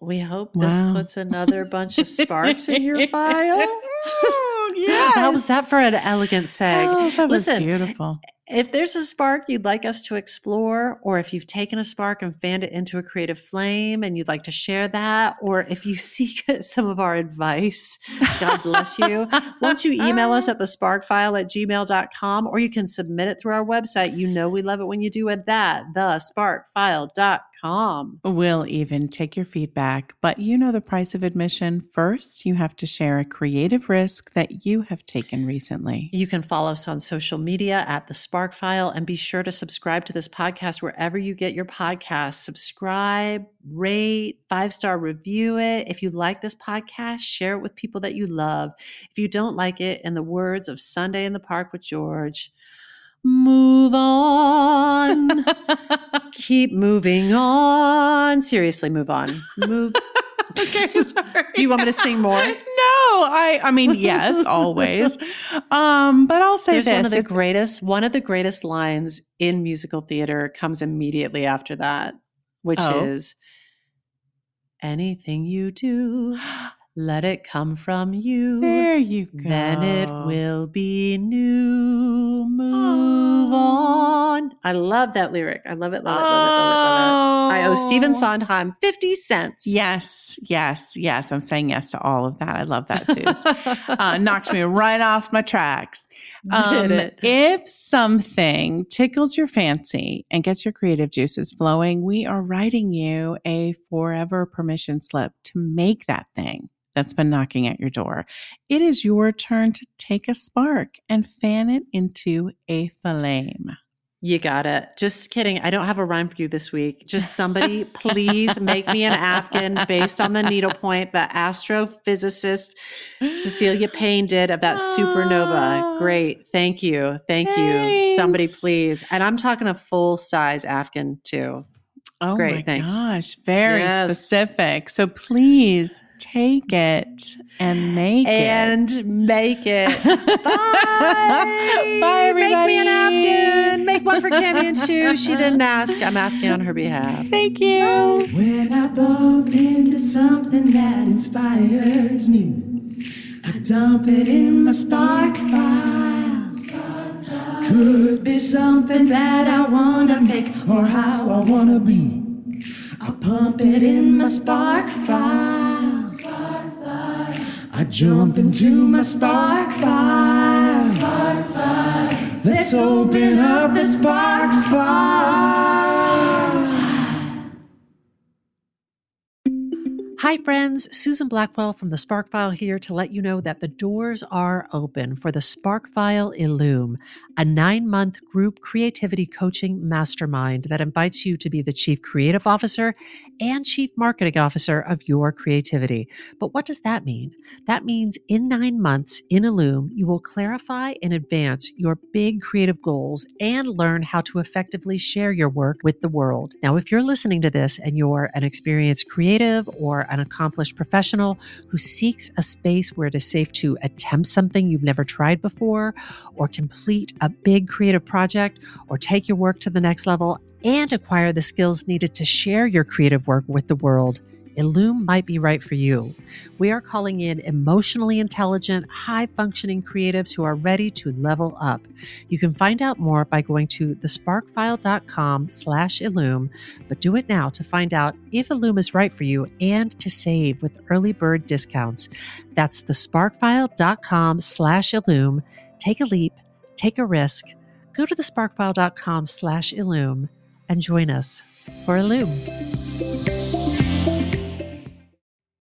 We hope this puts another bunch of sparks in your file. Yes. How was that for an elegant seg? Oh, that was Listen, beautiful. If there's a spark you'd like us to explore, or if you've taken a spark and fanned it into a creative flame and you'd like to share that, or if you seek some of our advice, God bless you, won't you email us at thesparkfile@gmail.com, or you can submit it through our website. You know we love it when you do it, thesparkfile.com. sparkfile.com. We'll even take your feedback, but you know the price of admission. First, you have to share a creative risk that you have taken recently. You can follow us on social media at The Spark File, and be sure to subscribe to this podcast wherever you get your podcasts. Subscribe, rate, 5-star review it. If you like this podcast, share it with people that you love. If you don't like it, in the words of Sunday in the Park with George, move on. Keep moving on. Seriously, move on. Move. Okay, sorry. Do you want me to sing more? No, I mean, yes, always. But I'll say There's this. one of the greatest lines in musical theater comes immediately after that, which is, anything you do, let it come from you. There you go. Then it will be new. Move on. I love that lyric. I love it, love it, love it, love it, love it. I owe Stephen Sondheim 50 cents. Yes. I'm saying yes to all of that. I love that, Suze. Knocked me right off my tracks. Did it? If something tickles your fancy and gets your creative juices flowing, we are writing you a forever permission slip to make that thing that's been knocking at your door. It is your turn to take a spark and fan it into a flame. You got it. Just kidding. I don't have a rhyme for you this week. Just somebody please make me an Afghan based on the needlepoint that astrophysicist Cecilia Payne did of that supernova. Great. Thank you. Thank you. Somebody please. And I'm talking a full-size Afghan too. Oh Great, my thanks. gosh, very specific. So please take it and make it. Make it. Bye. Bye, everybody. Make me an Afghan. Make one for Cammy too. She didn't ask. I'm asking on her behalf. Thank you. When I bump into something that inspires me, I dump it in my spark file. Could be something that I wanna make or how I wanna be. I pump it in my spark file. I jump into my spark file. Let's open up the spark file. Hi, friends. Susan Blackwell from the Spark File here to let you know that the doors are open for the Spark File Illume, a 9-month group creativity coaching mastermind that invites you to be the chief creative officer and chief marketing officer of your creativity. But what does that mean? That means in 9 months in Illume, you will clarify and advance your big creative goals and learn how to effectively share your work with the world. Now, if you're listening to this and you're an experienced creative or an accomplished professional who seeks a space where it is safe to attempt something you've never tried before, or complete a big creative project, or take your work to the next level and acquire the skills needed to share your creative work with the world, Illume might be right for you. We are calling in emotionally intelligent, high-functioning creatives who are ready to level up. You can find out more by going to thesparkfile.com/Illume, but do it now to find out if Illume is right for you and to save with early bird discounts. That's thesparkfile.com/Illume. Take a leap, take a risk. Go to thesparkfile.com/Illume and join us for Illume.